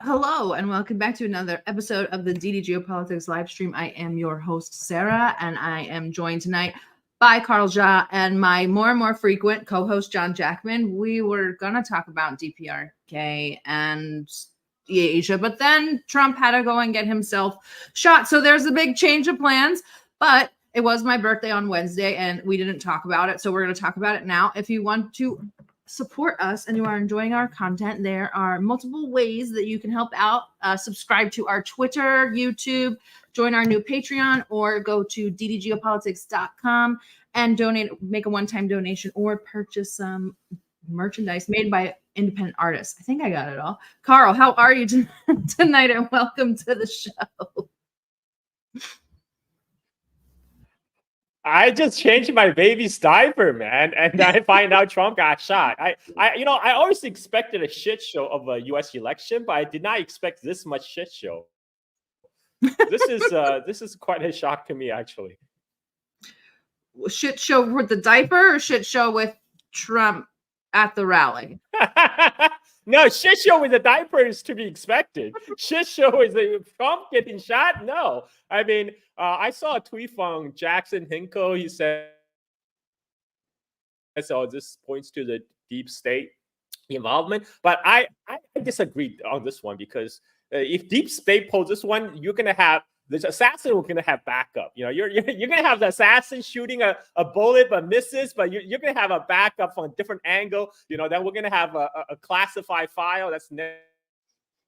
Hello, and welcome back to another episode of the DD Geopolitics live stream. I am your host, Sarah, and I am joined tonight by Carl Jha and my more and more frequent co-host, John Jackman. We were going to talk about DPRK and Asia, but then Trump had to go and get himself shot. So there's a big change of plans, but it was my birthday on Wednesday, and we didn't talk about it, so we're going to talk about it now. If you want to support us and you are enjoying our content, there are multiple ways that you can help out. Subscribe to our Twitter, YouTube, join our new Patreon, or go to ddgeopolitics.com and make a one-time donation or purchase some merchandise made by independent artists. I think I got it all. Carl, how are you tonight, and welcome to the show. I just changed my baby's diaper, man, and I find out Trump got shot. I always expected a shit show of a U.S. election, but I did not expect this much shit show. This is quite a shock to me, actually. Shit show with the diaper, or shit show with Trump at the rally? No, shit show with the diaper is to be expected. Shit show is Trump getting shot? No. I mean, I saw a tweet from Jackson Hinkle. He said, so this points to the deep state involvement. But I disagree on this one, because if deep state pulls this one, you're going to have the assassin we're going to have backup. You know, you're going to have the assassin shooting a bullet but misses, but you're going to have a backup from a different angle. You know, then we're going to have a classified file that's never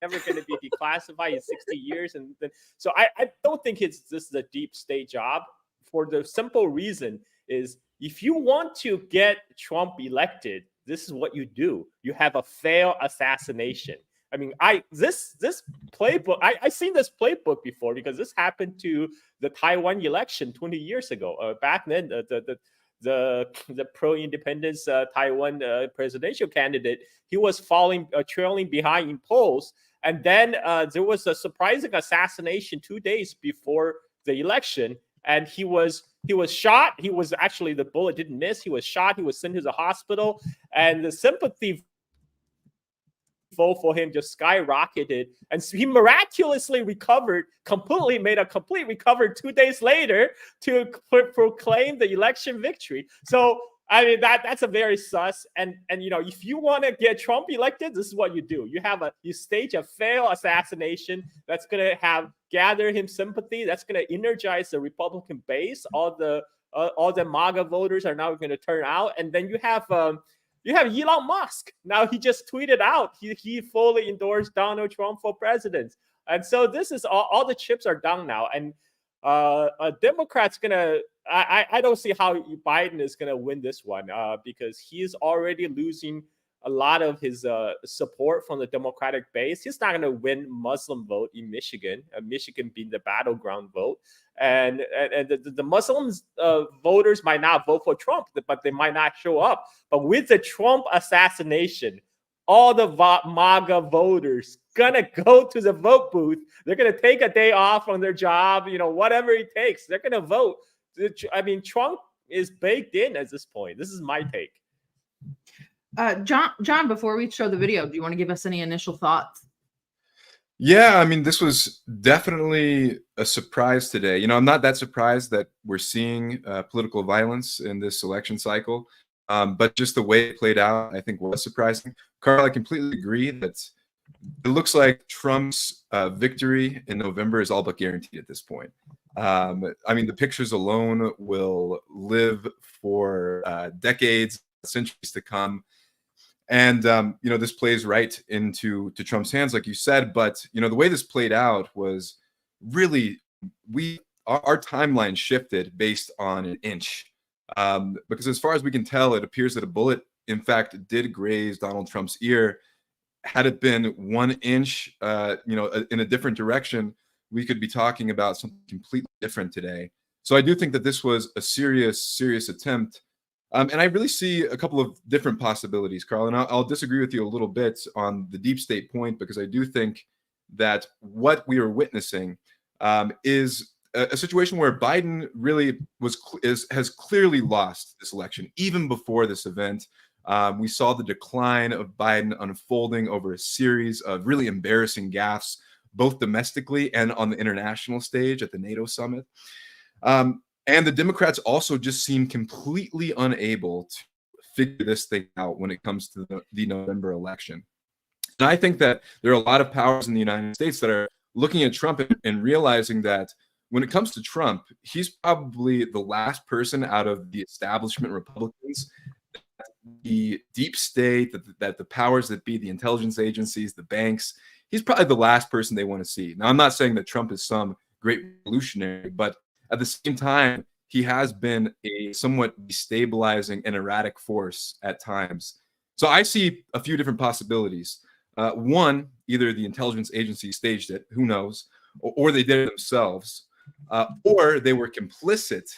going to be declassified in 60 years. And then, so I don't think this is a deep state job, for the simple reason is, if you want to get Trump elected, this is what you do. You have a failed assassination. I mean, this playbook, I've seen this playbook before, because this happened to the Taiwan election 20 years ago. Back then, the pro-independence Taiwan presidential candidate, he was trailing behind in polls, and then there was a surprising assassination 2 days before the election, and he was shot. He was actually, the bullet didn't miss. He was shot. He was sent to the hospital, and the sympathy vote for him just skyrocketed, and so he miraculously recovered, made a complete recovery 2 days later to proclaim the election victory. So I mean, that's a very sus. And you know, if you want to get Trump elected, this is what you do. You stage a failed assassination that's going to gather him sympathy. That's going to energize the Republican base. All the MAGA voters are now going to turn out, and then you have Elon Musk. Now he just tweeted out he fully endorsed Donald Trump for president. And so this is all the chips are down now. And a Democrat's I don't see how Biden is gonna win this one, because he's already losing a lot of his support from the Democratic base. He's not going to win Muslim vote in Michigan, Michigan being the battleground vote. And the Muslims voters might not vote for Trump, but they might not show up. But with the Trump assassination, all the MAGA voters gonna go to the vote booth. They're gonna take a day off from their job, whatever it takes. They're gonna vote. I mean, Trump is baked in at this point. This is my take. John, before we show the video, do you want to give us any initial thoughts? Yeah, I mean, this was definitely a surprise today. I'm not that surprised that we're seeing political violence in this election cycle, but just the way it played out, I think, was surprising. Carl, I completely agree that it looks like Trump's victory in November is all but guaranteed at this point. I mean, the pictures alone will live for decades, centuries to come. And, this plays right into Trump's hands, like you said. But, the way this played out was really our timeline shifted based on an inch. Because as far as we can tell, it appears that a bullet, in fact, did graze Donald Trump's ear. Had it been 1 inch, in a different direction, we could be talking about something completely different today. So I do think that this was a serious attempt. And I really see a couple of different possibilities, Carl. And I'll disagree with you a little bit on the deep state point, because I do think that what we are witnessing is a situation where Biden really has clearly lost this election, even before this event, We saw the decline of Biden unfolding over a series of really embarrassing gaffes, both domestically and on the international stage at the NATO summit. And the Democrats also just seem completely unable to figure this thing out when it comes to the November election. And I think that there are a lot of powers in the United States that are looking at Trump and realizing that when it comes to Trump, he's probably the last person out of the establishment Republicans, the deep state, that the powers that be, the intelligence agencies, the banks, he's probably the last person they want to see. Now, I'm not saying that Trump is some great revolutionary, but at the same time, he has been a somewhat destabilizing and erratic force at times. So I see a few different possibilities. One, either the intelligence agency staged it, who knows, or they did it themselves, or they were complicit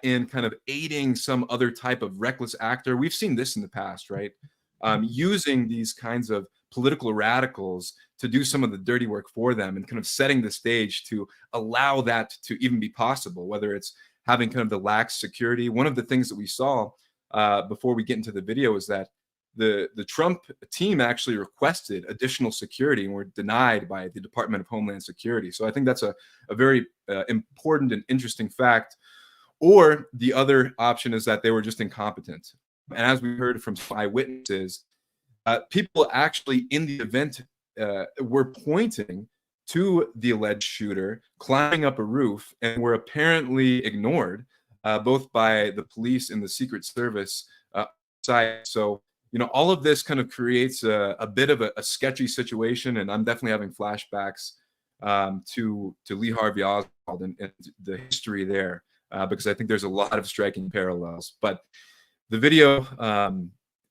in kind of aiding some other type of reckless actor. We've seen this in the past, right? Using these kinds of political radicals to do some of the dirty work for them and kind of setting the stage to allow that to even be possible, whether it's having kind of the lax security. One of the things that we saw before we get into the video is that the Trump team actually requested additional security and were denied by the Department of Homeland Security. So I think that's a very important and interesting fact. Or the other option is that they were just incompetent. And as we heard from eyewitnesses, people actually in the event were pointing to the alleged shooter climbing up a roof and were apparently ignored both by the police and the Secret Service side. So, all of this kind of creates a bit of a sketchy situation. And I'm definitely having flashbacks to Lee Harvey Oswald and the history there, because I think there's a lot of striking parallels. But the video,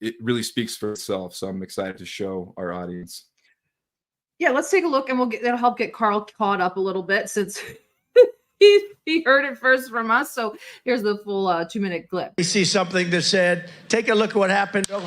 it really speaks for itself. So I'm excited to show our audience. Yeah, let's take a look, and that'll help get Carl caught up a little bit since he heard it first from us. So here's the full 2-minute clip. We see something that said, take a look at what happened. Oh.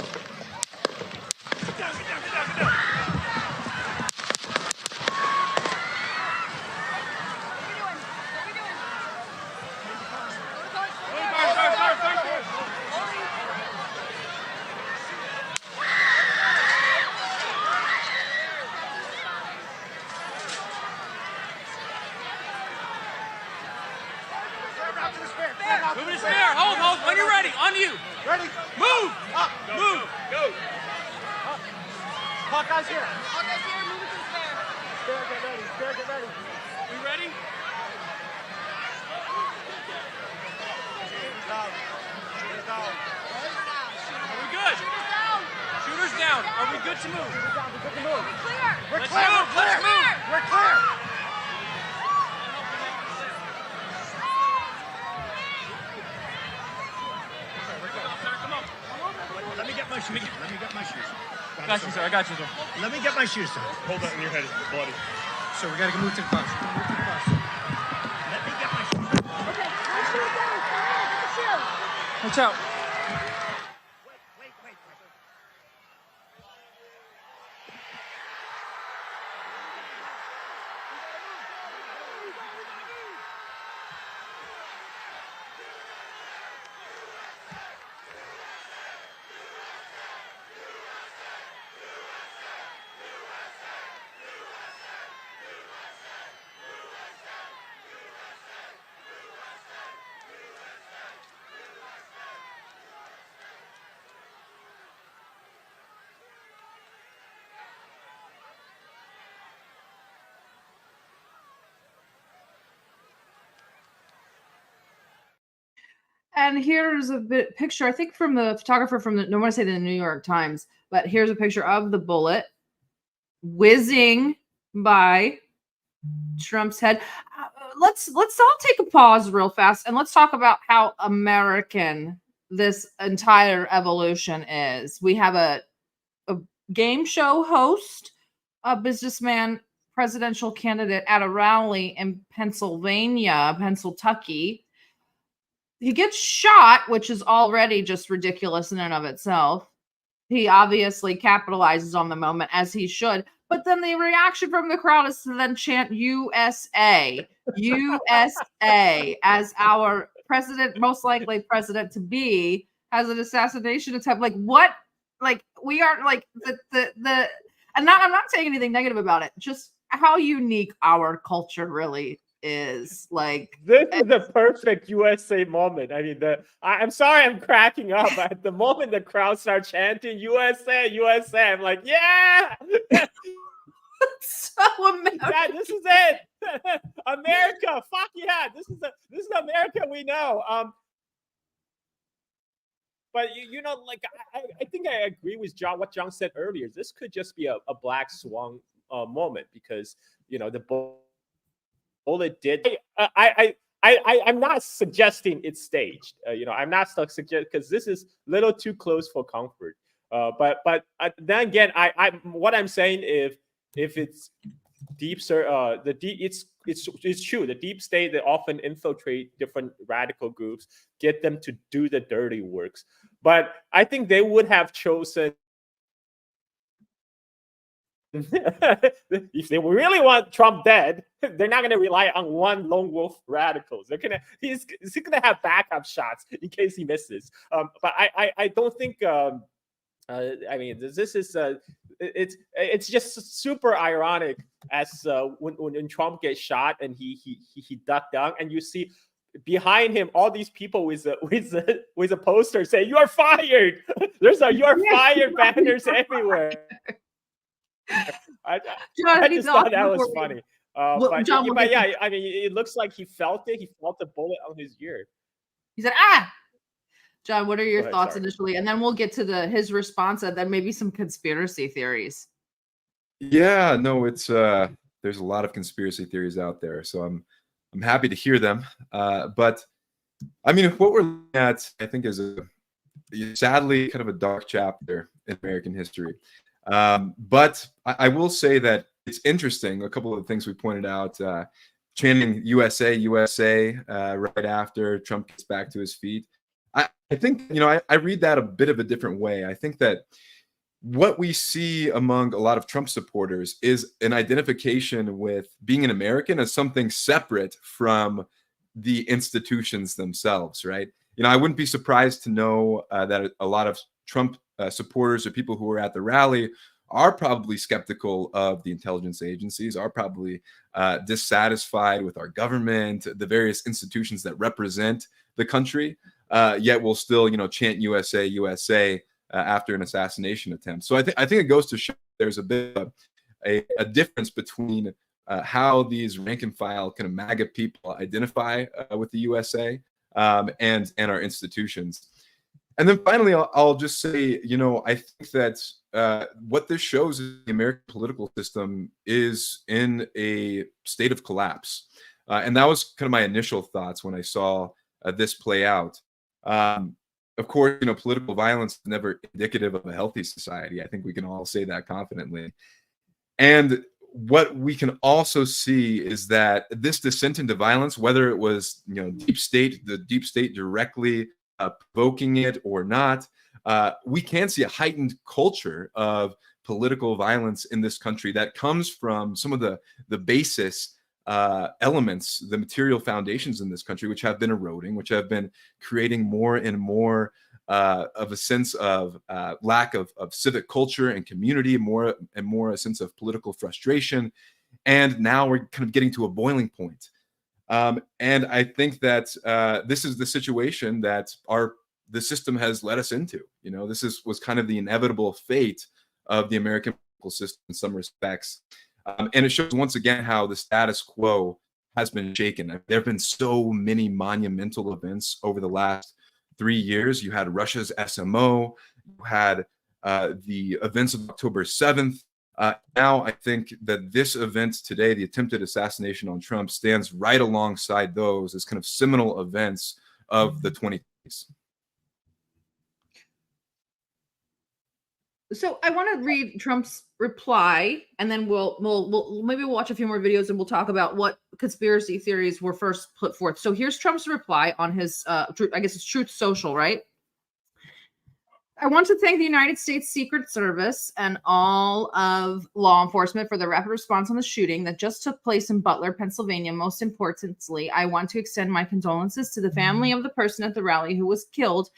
Moving his spear. Hold. When you're ready. On you. Ready? Move. Up. Move. Go. Hawkeye's here. Hawkeye's here. Move it to the spear. Spear, get ready. Spear, get ready. We ready? Shooter's down. Shooter's down. Are we good? Shooter's down. Are we good to move? Shooter's down. We're good to move. We're Let's clear. move. We're clear. Let's move. We're clear. Let me get my shoes. Got you, sir. I got you, sir. Let me get my shoes, sir. Hold that in your head, it's bloody. So we gotta move to the bus. Move to the bus. Let me get my shoes. Okay, my shoes down. Get the shoes. Watch out. Wait. And here's a picture, I think, from the photographer from I don't want to say the New York Times, but here's a picture of the bullet whizzing by Trump's head. Let's all take a pause real fast and let's talk about how American this entire evolution is. We have a game show host, a businessman, presidential candidate at a rally in Pennsylvania. He gets shot, which is already just ridiculous in and of itself. He obviously capitalizes on the moment, as he should. But then the reaction from the crowd is to then chant USA, USA, as our president, most likely president to be, as an assassination attempt. Like what? Like we are like the and not I'm not saying anything negative about it. Just how unique our culture really is. Like This is the perfect USA moment. I mean, I'm sorry I'm cracking up. But at the moment the crowd starts chanting USA, USA, I'm like, yeah, so American. yeah, this is it. America, fuck yeah, this is America we know. But you know, like I think I agree with John. What John said earlier. This could just be a black swan moment because you know the bullet did. I'm not suggesting it's staged. You know, I'm not suggesting because this is a little too close for comfort. But then again, what I'm saying if it's it's true. The deep state, they often infiltrate different radical groups, get them to do the dirty works. But I think they would have chosen if they really want Trump dead, they're not going to rely on one lone wolf radicals. He's gonna have backup shots in case he misses. But I don't think. I mean, this is it's just super ironic as when Trump gets shot and he ducked down, and you see behind him all these people with a poster saying "You are fired." There's "You are fired" banners everywhere. I just thought that was funny. But yeah, I mean, it looks like he felt it. He felt the bullet on his ear. He said, "Ah." John, what are your thoughts initially? And then we'll get to his response and then maybe some conspiracy theories. Yeah, no, it's there's a lot of conspiracy theories out there, so I'm happy to hear them. But I mean, what we're looking at, I think, is sadly kind of a dark chapter in American history. But I will say that it's interesting. A couple of things we pointed out, chanting USA, USA right after Trump gets back to his feet. I think, you know, I read that a bit of a different way. I think that what we see among a lot of Trump supporters is an identification with being an American as something separate from the institutions themselves, right? You know, I wouldn't be surprised to know that a lot of Trump supporters or people who were at the rally are probably skeptical of the intelligence agencies, are probably dissatisfied with our government, the various institutions that represent the country, yet will still, you know, chant USA, USA after an assassination attempt. So I think it goes to show there's a bit of a difference between how these rank and file kind of MAGA people identify with the USA and our institutions. And then finally, I'll just say, you know, I think that what this shows is the American political system is in a state of collapse. And that was kind of my initial thoughts when I saw this play out. Of course, you know, political violence is never indicative of a healthy society. I think we can all say that confidently. And what we can also see is that this descent into violence, whether it was, you know, the deep state directly provoking it or not, we can see a heightened culture of political violence in this country that comes from some of the basis elements, the material foundations in this country, which have been eroding, which have been creating more and more of a sense of lack of civic culture and community, more and more a sense of political frustration. And now we're kind of getting to a boiling point. And I think that this is the situation that the system has led us into. You know, was kind of the inevitable fate of the American political system in some respects. And it shows once again how the status quo has been shaken. There have been so many monumental events over the last 3 years. You had Russia's SMO, you had the events of October 7th. Now I think that this event today, the attempted assassination on Trump, stands right alongside those as kind of seminal events of the 2020s. So I want to read Trump's reply, and then we'll maybe watch a few more videos, and we'll talk about what conspiracy theories were first put forth. So here's Trump's reply on his, I guess it's Truth Social, right? I want to thank the United States Secret Service and all of law enforcement for the rapid response on the shooting that just took place in Butler, Pennsylvania. Most importantly, I want to extend my condolences to the family of the person at the rally who was killed,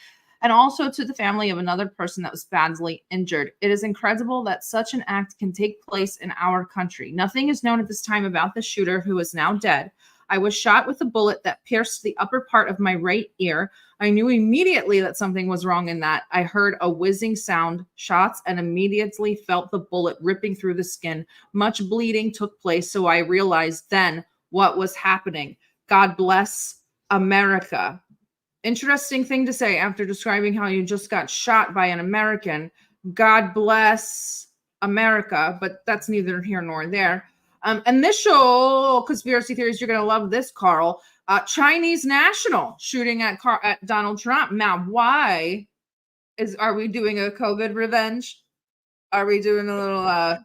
and also to the family of another person that was badly injured. It is incredible that such an act can take place in our country. Nothing is known at this time about the shooter, who is now dead. I was shot with a bullet that pierced the upper part of my right ear. I knew immediately that something was wrong in that. I heard a whizzing sound, shots, and immediately felt the bullet ripping through the skin. Much bleeding took place, so I realized then what was happening. God bless America. Interesting thing to say after describing how you just got shot by an American. God bless America, but that's neither here nor there. Initial conspiracy theories, you're going to love this, Carl. Chinese national shooting at Donald Trump. Now, why are we doing a COVID revenge? Are we doing a little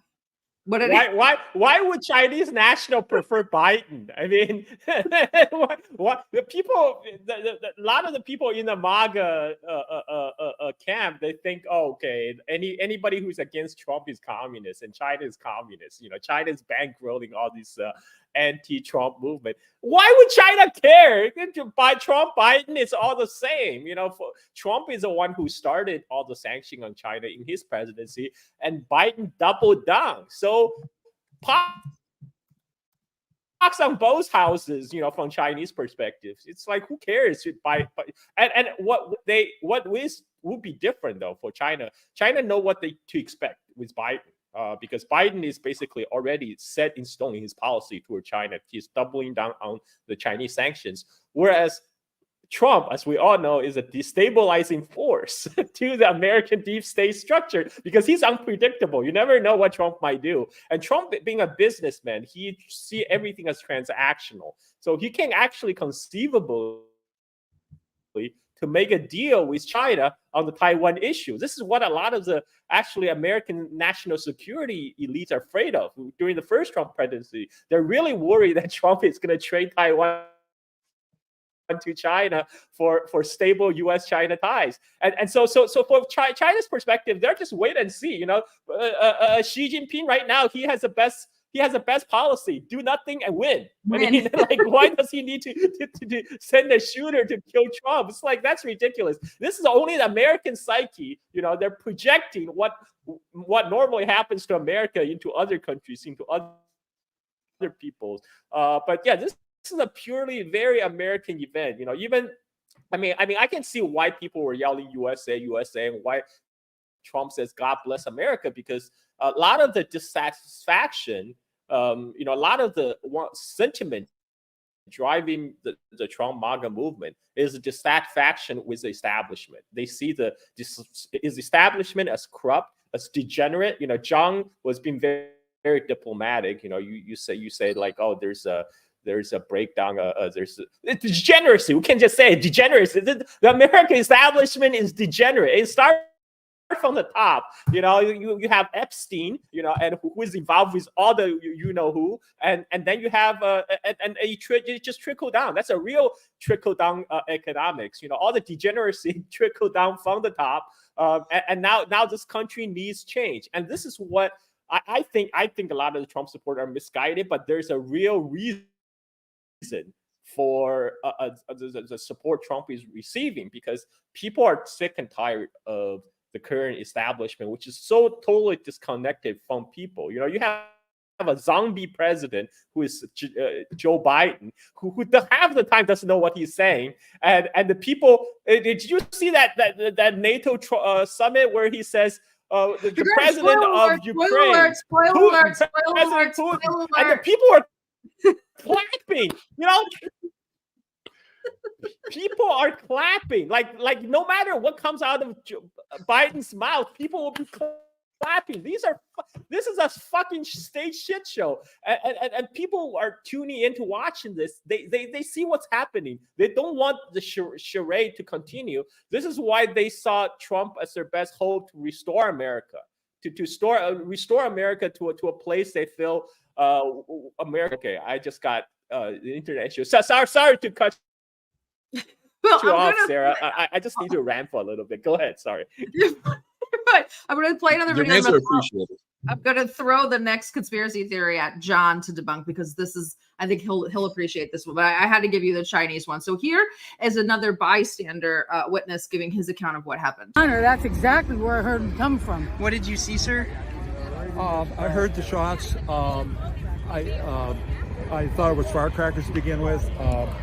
why would Chinese national prefer Biden? I mean, what the people, a lot of the people in the MAGA camp, they think, oh, okay, anybody who's against Trump is communist, and China is communist. You know, China is bankrolling all these anti-Trump movement. Why would China care? By Trump, Biden, it's all the same. You know, Trump is the one who started all the sanctioning on China in his presidency, and Biden doubled down. So pox on both houses, you know, from Chinese perspectives. It's like, who cares? And what would be different though for China? China know what to expect with Biden. Because Biden is basically already set in stone in his policy toward China. He's doubling down on the Chinese sanctions. Whereas Trump, as we all know, is a destabilizing force to the American deep state structure because he's unpredictable. You never know what Trump might do. And Trump, being a businessman, he see everything as transactional. So he can actually conceivably to make a deal with China on the Taiwan issue. This is what a lot of the actually American national security elites are afraid of. During the first Trump presidency, they're really worried that Trump is going to trade Taiwan to China for stable U.S.-China ties. And so for China's perspective, they're just wait and see. You know, Xi Jinping right now, he has the best policy: do nothing and win. I mean, like, why does he need to send a shooter to kill Trump? It's like, that's ridiculous. This is only the American psyche. You know, they're projecting what normally happens to America into other countries, into other peoples. But yeah, this is a purely very American event. You know, even I mean, I can see why people were yelling USA, USA, and why Trump says God bless America, because a lot of the dissatisfaction, you know, a lot of the sentiment driving the Trump MAGA movement is a dissatisfaction with the establishment. They see the establishment as corrupt, as degenerate. You know, Zhang was being very, very diplomatic. You know, you say like, oh, there's a breakdown. There's degeneracy. We can't just say degeneracy. The American establishment is degenerate. It starts from the top. You know, you have Epstein, you know, and who is involved with all the you know who, and then you have it just trickle down. That's a real trickle down economics. You know, all the degeneracy trickle down from the top, and now this country needs change. And this is what I think a lot of the Trump supporters are misguided, but there's a real reason for the support Trump is receiving, because people are sick and tired of the current establishment, which is so totally disconnected from people. You know, you have a zombie president who is Joe Biden, who half the time doesn't know what he's saying, and the people. Did you see that NATO summit where he says the president of Ukraine, Putin, and the people are clapping? You know. People are clapping, like no matter what comes out of Biden's mouth, people will be clapping. This is a fucking stage shit show, and people are tuning in to watching this. They see what's happening. They don't want the charade to continue. This is why they saw Trump as their best hope to restore America, to restore America to a place they feel America. Okay, I just got the internet issue. So sorry to cut. Well, you off, Sarah. I just need to rant for a little bit. Go ahead. Sorry. But I'm going to play another Your video. answer appreciated. I'm going to throw the next conspiracy theory at John to debunk because this is, I think he'll appreciate this one. But I had to give you the Chinese one. So here is another bystander witness giving his account of what happened. Honor, that's exactly where I heard him come from. What did you see, sir? I heard the shots. I thought it was firecrackers to begin with.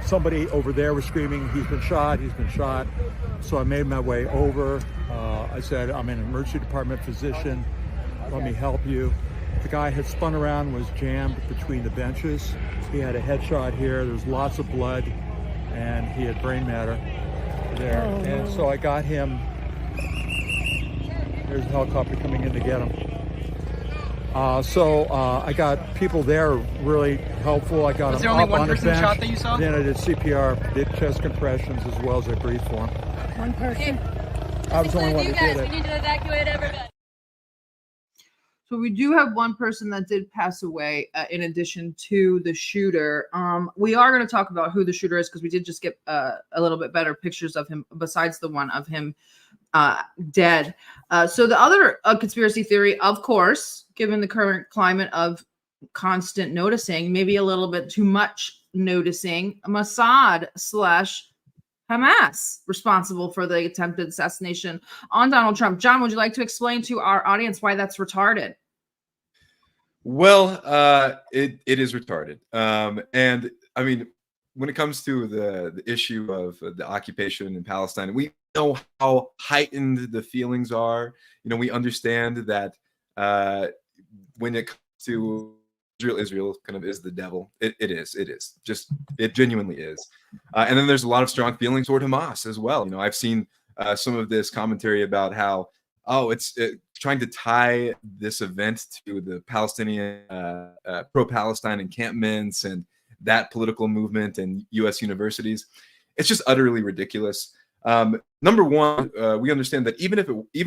Somebody over there was screaming, he's been shot, he's been shot. So I made my way over. I said, I'm an emergency department physician. Let me help you. The guy had spun around, was jammed between the benches. He had a headshot here. There was lots of blood, and he had brain matter there. And so I got him. There's a helicopter coming in to get him. I got people there really helpful. I got Was him there only up one on a person bench. shot that you saw? Then I did CPR, did chest compressions as well as I breathed for him. One person. I was the only one that did it. We need to evacuate everybody. So we do have one person that did pass away in addition to the shooter. We are going to talk about who the shooter is because we did just get a little bit better pictures of him besides the one of him dead. So the other conspiracy theory, of course, given the current climate of constant noticing, maybe a little bit too much noticing, Mossad / Hamas responsible for the attempted assassination on Donald Trump. John, would you like to explain to our audience why that's retarded? Well, it is retarded. And I mean, when it comes to the issue of the occupation in Palestine, we know how heightened the feelings are. You know, we understand that when it comes to Israel kind of is the devil. It is. It genuinely is. And then there's a lot of strong feelings toward Hamas as well. You know, I've seen some of this commentary about how, it's trying to tie this event to the Palestinian pro-Palestine encampments and that political movement and U.S. universities. It's just utterly ridiculous. Number one, we understand that even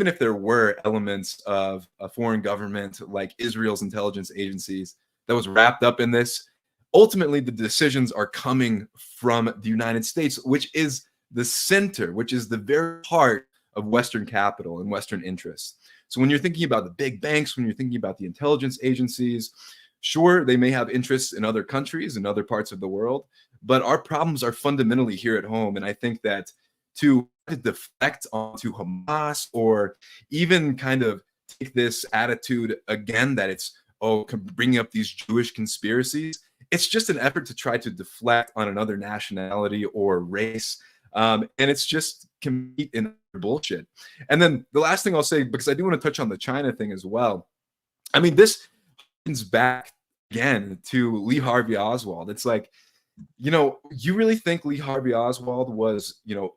if there were elements of a foreign government like Israel's intelligence agencies that was wrapped up in this, ultimately the decisions are coming from the United States, which is the center, which is the very heart of Western capital and Western interests. So when you're thinking about the big banks, when you're thinking about the intelligence agencies, sure, they may have interests in other countries and other parts of the world, but our problems are fundamentally here at home. And I think that to deflect onto Hamas or even kind of take this attitude again that it's, bringing up these Jewish conspiracies, it's just an effort to try to deflect on another nationality or race. And it's just complete and bullshit. And then the last thing I'll say, because I do want to touch on the China thing as well. I mean, this comes back again to Lee Harvey Oswald. It's like, you know, you really think Lee Harvey Oswald was, you know,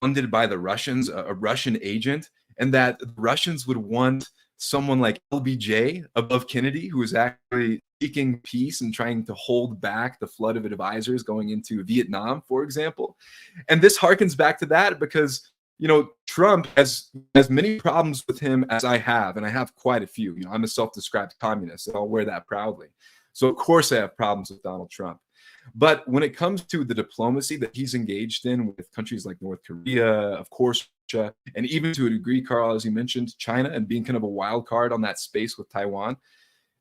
funded by the Russians, a Russian agent, and that the Russians would want someone like LBJ above Kennedy, who is actually seeking peace and trying to hold back the flood of advisors going into Vietnam, for example. And this harkens back to that because, you know, Trump has many problems with him as I have, and I have quite a few. You know, I'm a self-described communist, and I'll wear that proudly. So of course I have problems with Donald Trump. But when it comes to the diplomacy that he's engaged in with countries like North Korea, of course, Russia, and even to a degree, Carl, as you mentioned, China and being kind of a wild card on that space with Taiwan,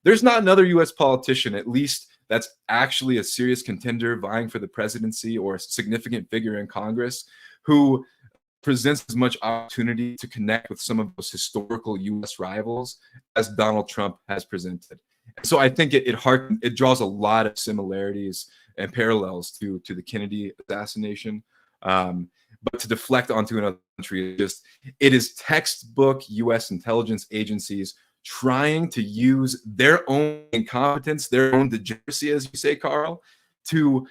there's not another U.S. politician, at least that's actually a serious contender vying for the presidency or a significant figure in Congress who presents as much opportunity to connect with some of those historical U.S. rivals as Donald Trump has presented. And so I think it draws a lot of similarities and parallels to the Kennedy assassination. But to deflect onto another country, it is textbook U.S. intelligence agencies trying to use their own incompetence, their own degeneracy, as you say, Carl, to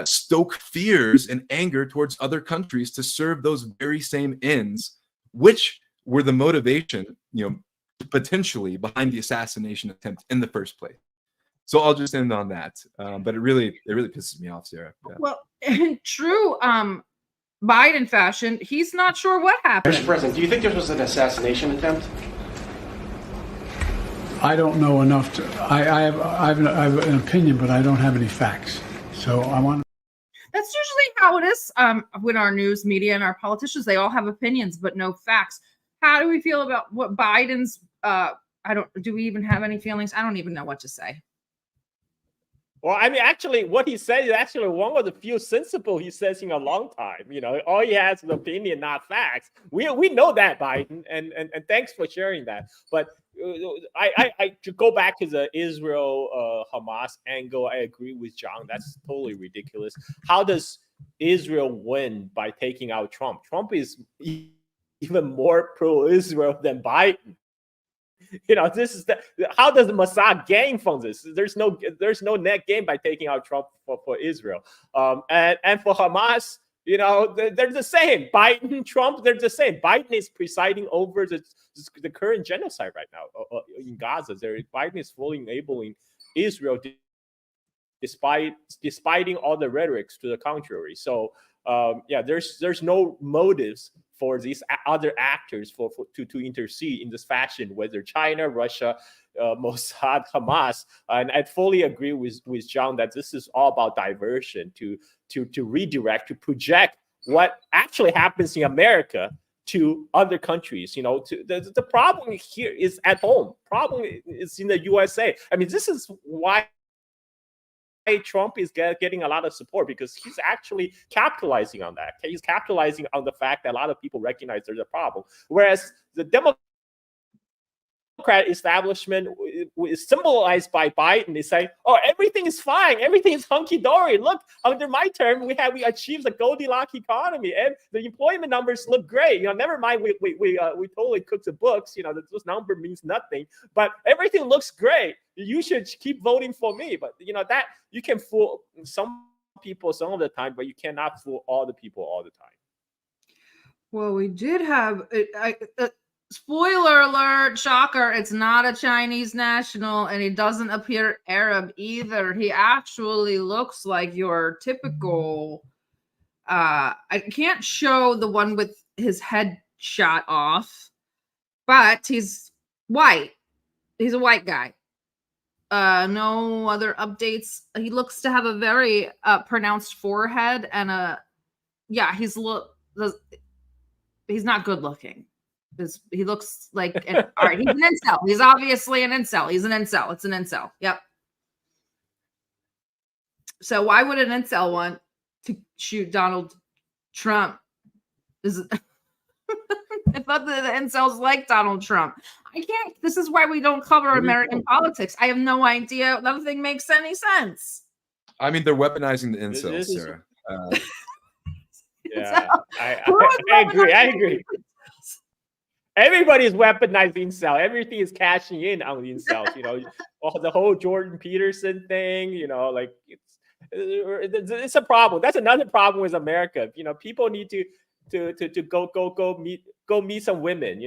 stoke fears and anger towards other countries to serve those very same ends, which were the motivation, you know, potentially behind the assassination attempt in the first place. So I'll just end on that. But it really pisses me off, Sarah. Yeah. Well, in true Biden fashion, he's not sure what happened. Mr. President, do you think this was an assassination attempt? I don't know enough to. I have an opinion, but I don't have any facts. So I want. That's usually how it is with our news media and our politicians. They all have opinions, but no facts. how do we feel about what Biden's? Do we even have any feelings? I don't even know what to say. Well, I mean, actually, what he said is actually one of the few sensible he says in a long time. All he has is opinion, not facts. We know that, Biden, and thanks for sharing that. But I to go back to the Israel Hamas angle, I agree with John. That's totally ridiculous. How does Israel win by taking out Trump? Trump is even more pro-Israel than Biden. This is how does Mossad gain from this? There's no net gain by taking out Trump for Israel. And for Hamas, they're the same. Biden, Trump, they're the same. Biden is presiding over the current genocide right now in Gaza. Biden is fully enabling Israel, despite all the rhetorics to the contrary. So there's no motives for these other actors to intercede in this fashion, whether China, Russia, Mossad, Hamas. And I fully agree with John that this is all about diversion, to redirect, to project what actually happens in America to other countries. The problem here is at home. Problem is in the USA. I mean, this is why Trump is getting a lot of support, because he's actually capitalizing on that. He's capitalizing on the fact that a lot of people recognize there's a problem. Whereas the Democrat establishment is symbolized by Biden is saying, oh, everything is fine. Everything is hunky-dory. Look, under my term, we achieved the Goldilocks economy, and the employment numbers look great. Never mind, we totally cooked the books. This number means nothing, but everything looks great. You should keep voting for me. But that you can fool some people some of the time, but you cannot fool all the people all the time. Well, we did have spoiler alert, shocker, it's not a Chinese national, and he doesn't appear Arab either. He actually looks like your typical I can't show the one with his head shot off, but he's white. He's a white guy. No other updates. He looks to have a very pronounced forehead and he's not good looking. He looks like all right, he's an incel. He's obviously an incel. He's an incel. It's an incel. Yep. So why would an incel want to shoot Donald Trump? I thought that the incels like Donald Trump. I can't. This is why we don't cover American politics. I have no idea. Nothing makes any sense. I mean, they're weaponizing the incels, Sarah. Yeah, I agree. Everybody's weaponized incel. Everything is cashing in on the incels. The whole Jordan Peterson thing. It's a problem. That's another problem with America. People need to go meet some women.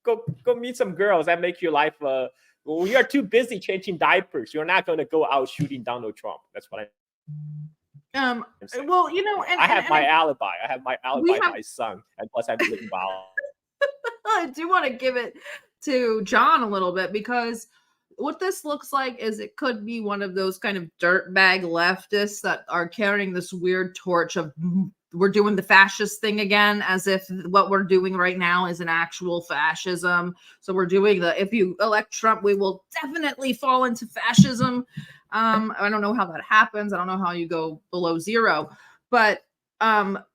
Go meet some girls that make your life. When you are too busy changing diapers, you're not going to go out shooting Donald Trump. That's what I'm saying. Well, I have my alibi. I have my alibi, my son, and plus I'm living by. I do want to give it to John a little bit, because what this looks like is it could be one of those kind of dirtbag leftists that are carrying this weird torch of we're doing the fascist thing again, as if what we're doing right now is an actual fascism. So we're doing if you elect Trump, we will definitely fall into fascism. I don't know how that happens. I don't know how you go below zero, but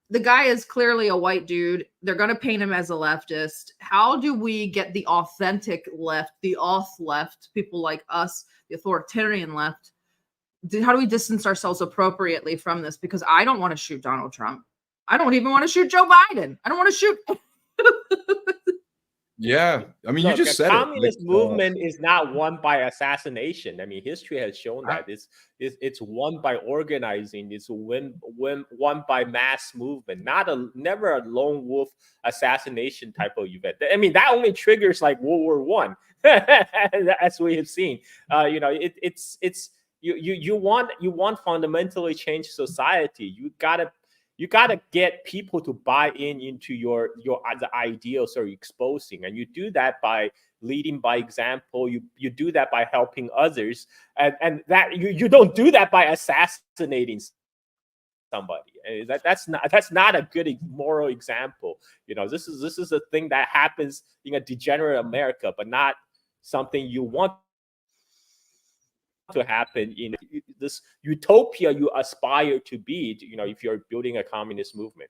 the guy is clearly a white dude. They're going to paint him as a leftist. How do we get the authentic left, the auth left, people like us, the authoritarian left? How do we distance ourselves appropriately from this? Because I don't want to shoot Donald Trump. I don't even want to shoot Joe Biden. I don't want to shoot. Yeah, I mean, Look, you just said the communist movement is not won by assassination. I mean, history has shown that it's won by organizing. It's won by mass movement, never a lone wolf assassination type of event. I mean, that only triggers like World War I, as we have seen. You want fundamentally change society. You gotta get people to buy into the ideals you're exposing, and you do that by leading by example. You do that by helping others, and that you don't do that by assassinating somebody. And that's not a good moral example. This is a thing that happens in a degenerate America, but not something you want to happen in this utopia you aspire to be, if you're building a communist movement.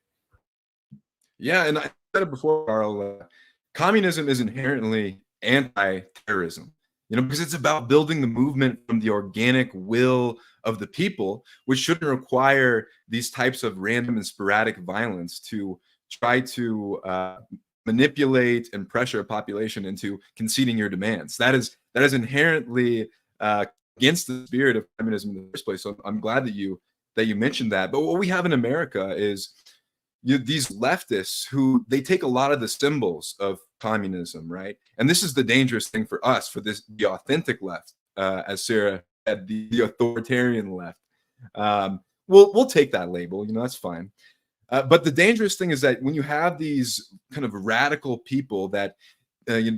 Yeah, and I said it before, Carl. Communism is inherently anti-terrorism, because it's about building the movement from the organic will of the people, which shouldn't require these types of random and sporadic violence to try to manipulate and pressure a population into conceding your demands. That is inherently against the spirit of communism in the first place. So I'm glad that you mentioned that. But what we have in America is these leftists who they take a lot of the symbols of communism, right? And this is the dangerous thing for us, for the authentic left, as Sarah said, the authoritarian left. We'll take that label, that's fine. But the dangerous thing is that when you have these kind of radical people that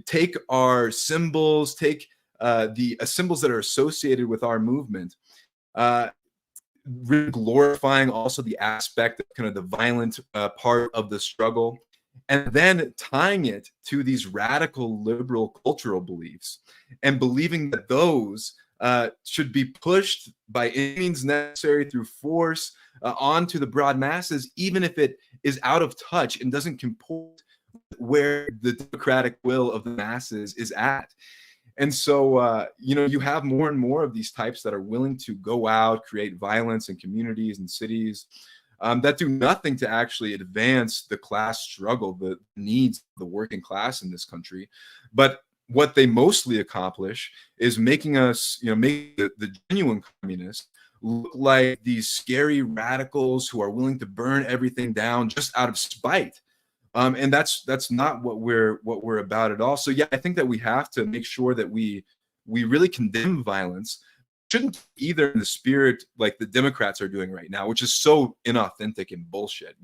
take our symbols, take the symbols that are associated with our movement, really glorifying also the aspect of kind of the violent part of the struggle, and then tying it to these radical liberal cultural beliefs and believing that those should be pushed by any means necessary through force onto the broad masses, even if it is out of touch and doesn't comport where the democratic will of the masses is at. And so, you have more and more of these types that are willing to go out, create violence in communities and cities that do nothing to actually advance the class struggle, the needs of the working class in this country. But what they mostly accomplish is making us, make the genuine communists look like these scary radicals who are willing to burn everything down just out of spite. And that's not what we're about at all. So yeah, I think that we have to make sure that we really condemn violence. Shouldn't either in the spirit like the Democrats are doing right now, which is so inauthentic and bullshit.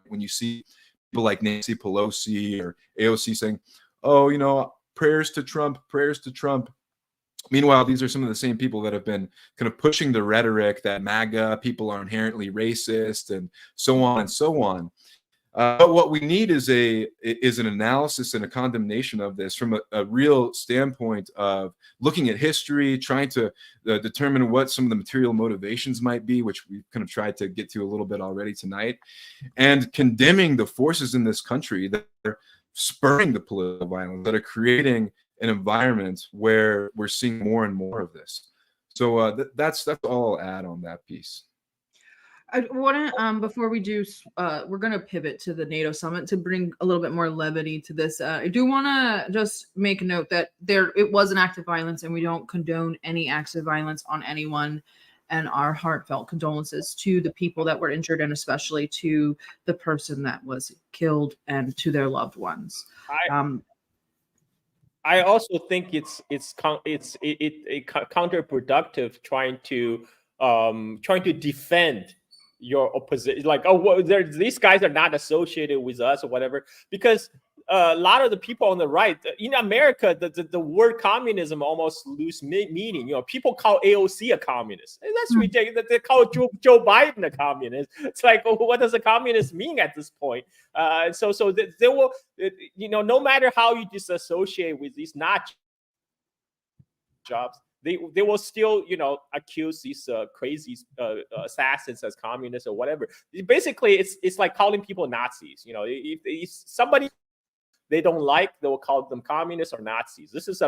When you see people like Nancy Pelosi or AOC saying, "Oh, prayers to Trump, prayers to Trump." Meanwhile, these are some of the same people that have been kind of pushing the rhetoric that MAGA people are inherently racist and so on and so on. But what we need is an analysis and a condemnation of this from a real standpoint of looking at history, trying to determine what some of the material motivations might be, which we've kind of tried to get to a little bit already tonight, and condemning the forces in this country that are spurring the political violence, that are creating an environment where we're seeing more and more of this. So that's all I'll add on that piece. I want to, before we do, we're going to pivot to the NATO summit to bring a little bit more levity to this. I do want to just make a note that it was an act of violence, and we don't condone any acts of violence on anyone. And our heartfelt condolences to the people that were injured, and especially to the person that was killed and to their loved ones. I also think it's counterproductive trying to defend your opposition, like, these guys are not associated with us or whatever, because a lot of the people on the right in America, the word communism almost lose meaning. People call AOC a communist. That's ridiculous. They call Joe Biden a communist. It's like, what does a communist mean at this point? So they will, no matter how you disassociate with these not jobs, they will still, accuse these crazy assassins as communists or whatever. Basically, it's like calling people Nazis. If somebody they don't like, they will call them communists or Nazis. This is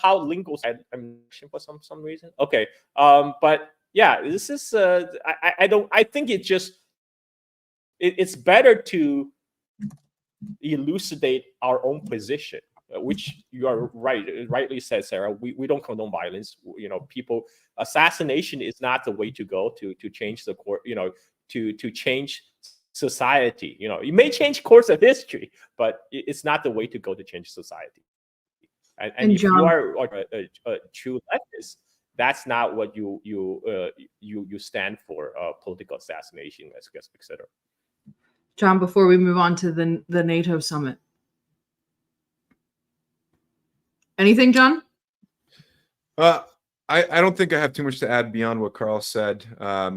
how lingo I'm for some reason. Okay, but yeah, this is I think it's better to elucidate our own position, which you are rightly said, Sarah. We don't condone violence. People, assassination is not the way to go to change the court. To change society. It may change course of history, but it's not the way to go to change society. And if John, you are a true leftist, that's not what you stand for. Political assassination, etc. John, before we move on to the NATO summit, anything, John? I don't think I have too much to add beyond what Carl said.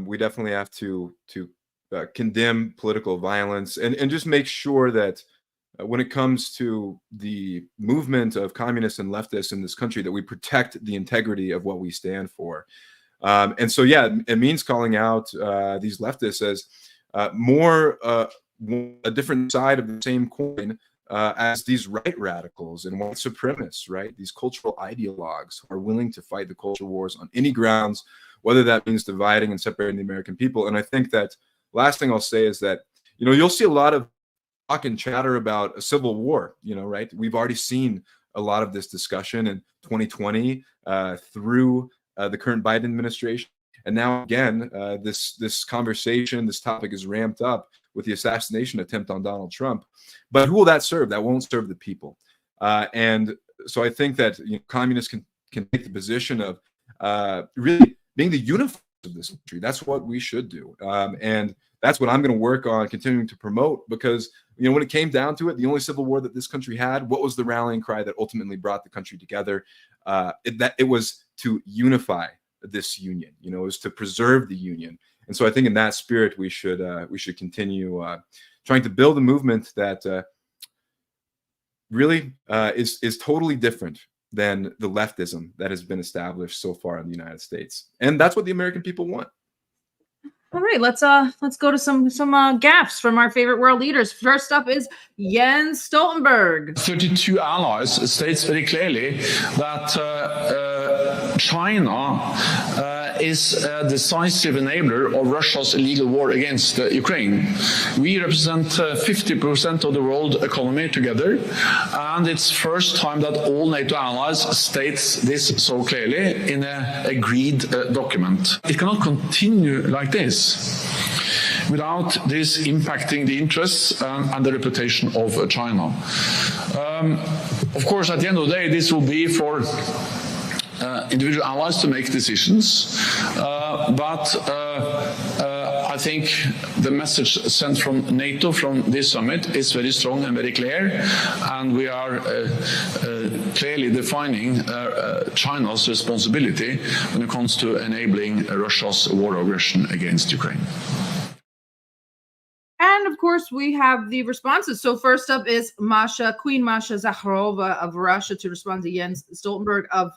We definitely have to condemn political violence and just make sure that when it comes to the movement of communists and leftists in this country, that we protect the integrity of what we stand for. And so, yeah, it means calling out these leftists as more a different side of the same coin as these right radicals and white supremacists, right? These cultural ideologues who are willing to fight the culture wars on any grounds, whether that means dividing and separating the American people. And I think that last thing I'll say is that, you'll see a lot of talk and chatter about a civil war, right? We've already seen a lot of this discussion in 2020 through the current Biden administration. And now again, this conversation, this topic is ramped up with the assassination attempt on Donald Trump. But who will that serve? That won't serve the people. And so I think that communists can take the position of really being the unifiers of this country. That's what we should do. And that's what I'm going to work on continuing to promote, because when it came down to it, the only civil war that this country had, what was the rallying cry that ultimately brought the country together? It was to unify this union. It was to preserve the union. And so I think in that spirit, we should continue trying to build a movement that really is totally different than the leftism that has been established so far in the United States. And that's what the American people want. All right, let's go to some gaffes from our favorite world leaders. First up is Jens Stoltenberg. 32 allies states very clearly that China is a decisive enabler of Russia's illegal war against Ukraine. We represent 50% of the world economy together, and it's first time that all NATO allies states this so clearly in an agreed document. It cannot continue like this without this impacting the interests and the reputation of China. Of course, at the end of the day, this will be for individual allies to make decisions, but I think the message sent from NATO from this summit is very strong and very clear, and we are clearly defining China's responsibility when it comes to enabling Russia's war aggression against Ukraine. And of course, we have the responses. So first up is Queen Masha Zakharova of Russia to respond to Jens Stoltenberg of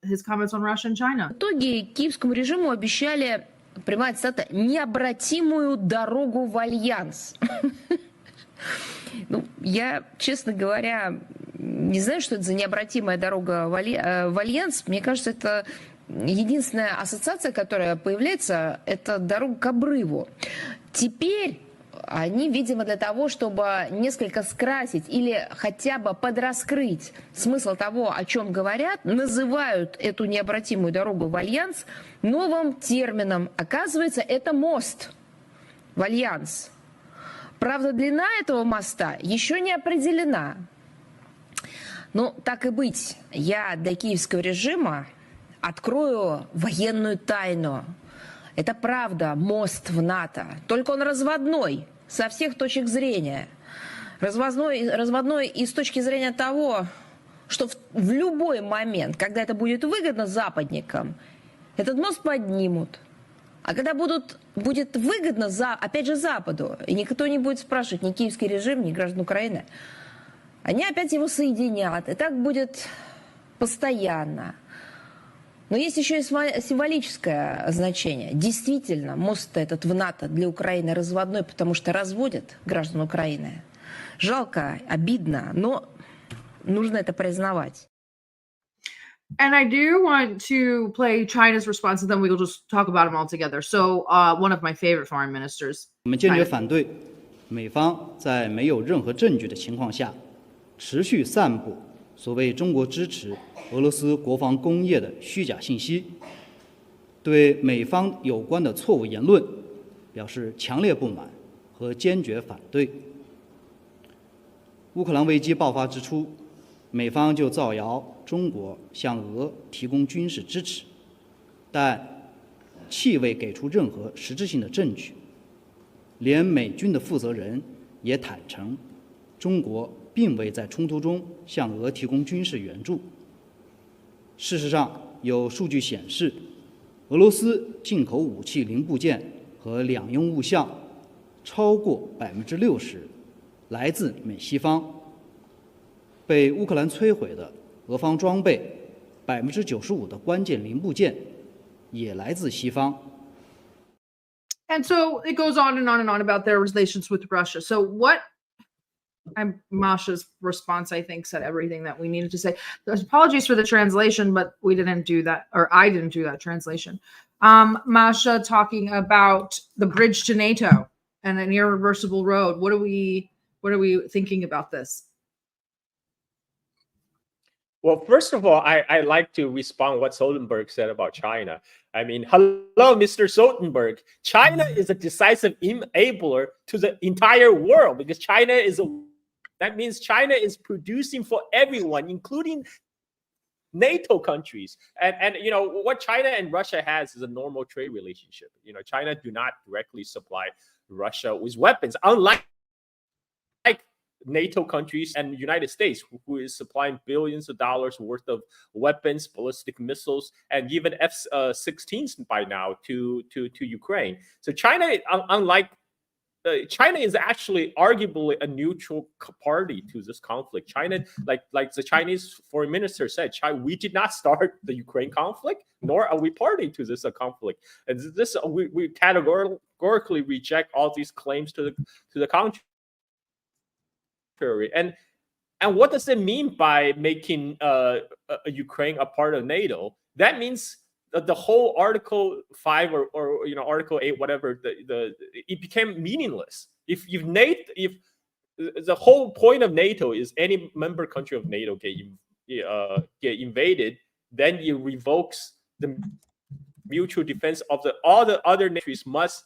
his comments on Russia and China. В итоге киевскому режиму обещали, понимаете, цитата, необратимую дорогу в альянс. Ну, я, честно говоря, не знаю, что это за необратимая дорога в альянс. Мне кажется, это единственная ассоциация, которая появляется, это дорога к обрыву. Теперь они, видимо, для того, чтобы несколько скрасить или хотя бы подраскрыть смысл того, о чем говорят, называют эту необратимую дорогу в альянс новым термином. Оказывается, это мост в альянс. Правда, длина этого моста еще не определена. Ну, так и быть, я для киевского режима открою военную тайну. Это правда мост в НАТО, только он разводной со всех точек зрения. Разводной и с точки зрения того, что в любой момент, когда это будет выгодно западникам, этот мост поднимут. А когда будет выгодно, опять же, Западу, и никто не будет спрашивать ни киевский режим, ни граждан Украины, они опять его соединят. И так будет постоянно. Но есть еще и символическое значение. Действительно, мост этот в НАТО для Украины разводной, потому что разводят граждан Украины. Жалко, обидно, но нужно это признавать. And I do want to play China's response, and then we'll just talk about them all together. So, one of my favorite foreign ministers. 我们坚决反对美方在没有任何证据的情况下，持续散布所谓中国支持俄罗斯国防工业的虚假信息，对美方有关的错误言论表示强烈不满和坚决反对。乌克兰危机爆发之初，美方就造谣中国向俄提供军事支持，但弃未给出任何实质性的证据。连美军的负责人也坦诚，中国并未在冲突中向俄提供军事援助。事实上，有数据显示，俄罗斯进口武器零部件和两用物项超过60%来自美西方。被乌克兰摧毁的俄方装备95%的关键零部件也来自西方。And so it goes on and on and on about their relations with Russia. So Masha's response, I think, said everything that we needed to say. There's apologies for the translation, but we didn't do that, or I didn't do that translation. Masha talking about the bridge to NATO and an irreversible road. What are we thinking about this? Well, first of all, I like to respond what Stoltenberg said about China. I mean, hello, Mr. Stoltenberg. China is a decisive enabler to the entire world because that means China is producing for everyone, including NATO countries. And you know, what China and Russia has is a normal trade relationship. You know, China do not directly supply Russia with weapons, unlike NATO countries and the United States, who is supplying billions of dollars worth of weapons, ballistic missiles, and even F-16s by now to Ukraine. So China, China is actually arguably a neutral party to this conflict. China, like the Chinese foreign minister said, we did not start the Ukraine conflict, nor are we party to this conflict. And this we categorically reject all these claims to the contrary. And what does it mean by making Ukraine a part of NATO? That means that the whole Article 5 or you know, Article 8, whatever, it became meaningless. If the whole point of NATO is any member country of NATO get invaded, then it revokes the mutual defense of all the other countries must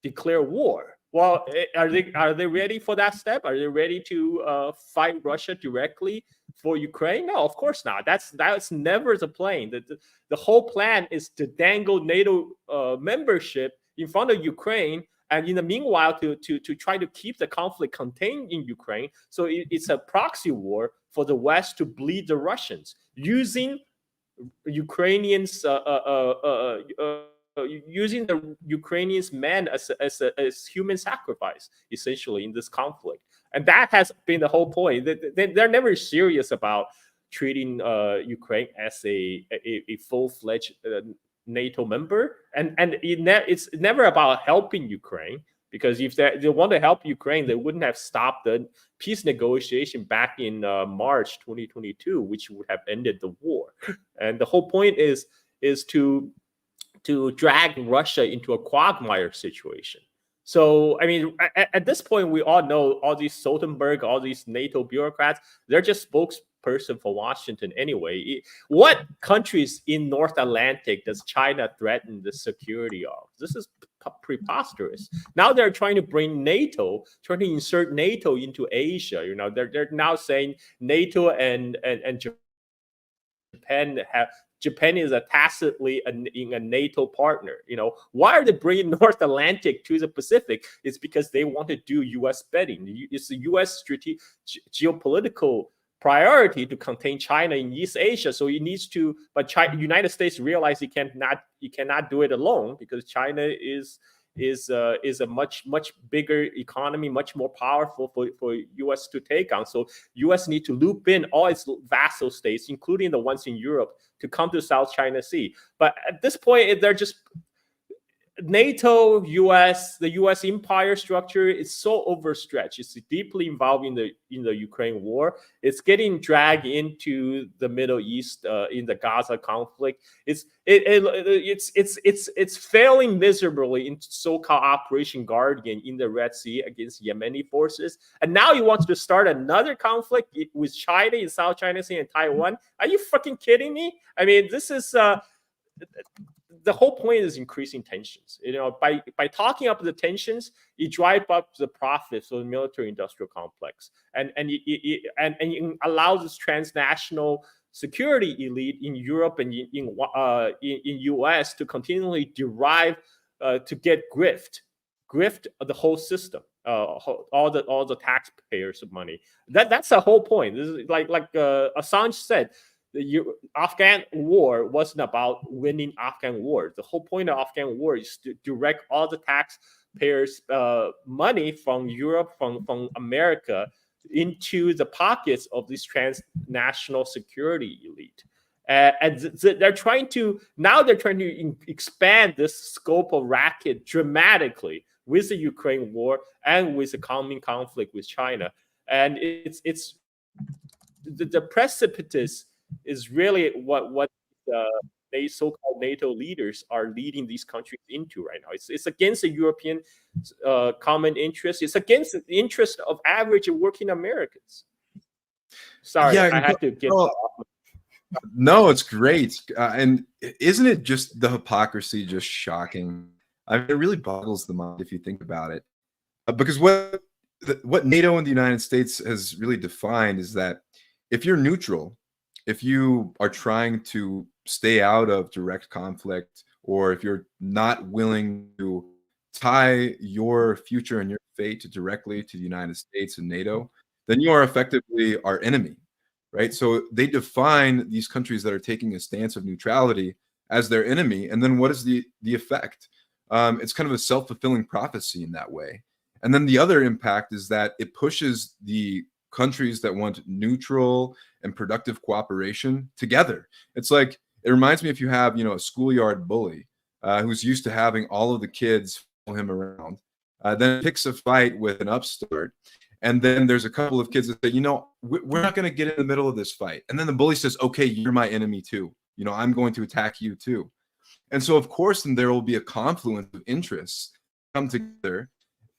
declare war. Well, are they ready for that step? Are they ready to fight Russia directly for Ukraine? No, of course not. That's never the plan. The whole plan is to dangle NATO membership in front of Ukraine, and in the meanwhile to try to keep the conflict contained in Ukraine. So it's a proxy war for the West to bleed the Russians using Ukrainians. Using the Ukrainians men as human sacrifice, essentially, in this conflict. And that has been the whole point. They're never serious about treating Ukraine as a full-fledged NATO member. And it's never about helping Ukraine, because if they want to help Ukraine, they wouldn't have stopped the peace negotiation back in March 2022, which would have ended the war. And the whole point is to drag Russia into a quagmire situation. So, I mean, at this point, we all know all these Stoltenberg, all these NATO bureaucrats, they're just spokesperson for Washington anyway. What countries in North Atlantic does China threaten the security of? This is preposterous. Now they're trying to bring NATO, trying to insert NATO into Asia. You know, they're now saying NATO and Japan is tacitly a NATO partner. You know, why are they bringing North Atlantic to the Pacific? It's because they want to do U.S. betting. It's the U.S. strategic geopolitical priority to contain China in East Asia. So it needs to, but United States realize it cannot do it alone, because China is a much bigger economy, much more powerful for U.S. to take on. So U.S. need to loop in all its vassal states, including the ones in Europe, to come to South China Sea. But at this point, they're just NATO, U.S., the U.S. empire structure is so overstretched. It's deeply involved in the Ukraine war. It's getting dragged into the Middle East in the Gaza conflict. It's failing miserably in so-called Operation Guardian in the Red Sea against Yemeni forces. And now you want to start another conflict with China in South China Sea and Taiwan? Are you fucking kidding me? I mean, this is the whole point is increasing tensions. You know, by talking up the tensions, you drive up the profits of the military-industrial complex, and it allows this transnational security elite in Europe and in US to continually derive to get grift the whole system, all the taxpayers' money. That's the whole point. This is like Assange said. the Afghan war wasn't about winning Afghan war. The whole point of Afghan war is to direct all the taxpayers' money from Europe, from America, into the pockets of this transnational security elite. They're trying to expand this scope of racket dramatically with the Ukraine war and with the coming conflict with China. And it's the precipice is really what the so-called NATO leaders are leading these countries into right now. It's against the European common interest. It's against the interest of average working Americans. Sorry, I had to get off. No, it's great. And isn't it just the hypocrisy just shocking? I mean, it really boggles the mind if you think about it. Because what NATO and the United States has really defined is that if you're neutral, if you are trying to stay out of direct conflict, or if you're not willing to tie your future and your fate directly to the United States and NATO, then you are effectively our enemy, right? So they define these countries that are taking a stance of neutrality as their enemy. And then what is the effect? It's kind of a self-fulfilling prophecy in that way. And then the other impact is that it pushes the countries that want neutral and productive cooperation together. It's like, it reminds me if you have, a schoolyard bully who's used to having all of the kids follow him around, then picks a fight with an upstart. And then there's a couple of kids that say, we're not going to get in the middle of this fight. And then the bully says, okay, you're my enemy too. I'm going to attack you too. And so, of course, then there will be a confluence of interests come together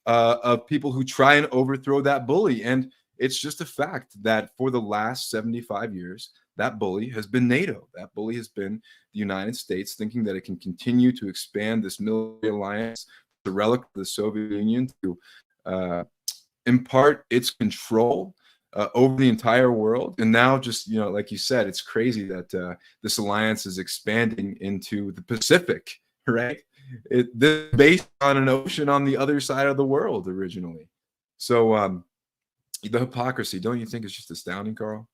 of people who try and overthrow that bully. And it's just a fact that for the last 75 years, that bully has been NATO. That bully has been the United States, thinking that it can continue to expand this military alliance, the relic of the Soviet Union, to impart its control over the entire world. And now just, like you said, it's crazy that this alliance is expanding into the Pacific, right? This is based on an ocean on the other side of the world originally. So the hypocrisy, don't you think is just astounding, Carl?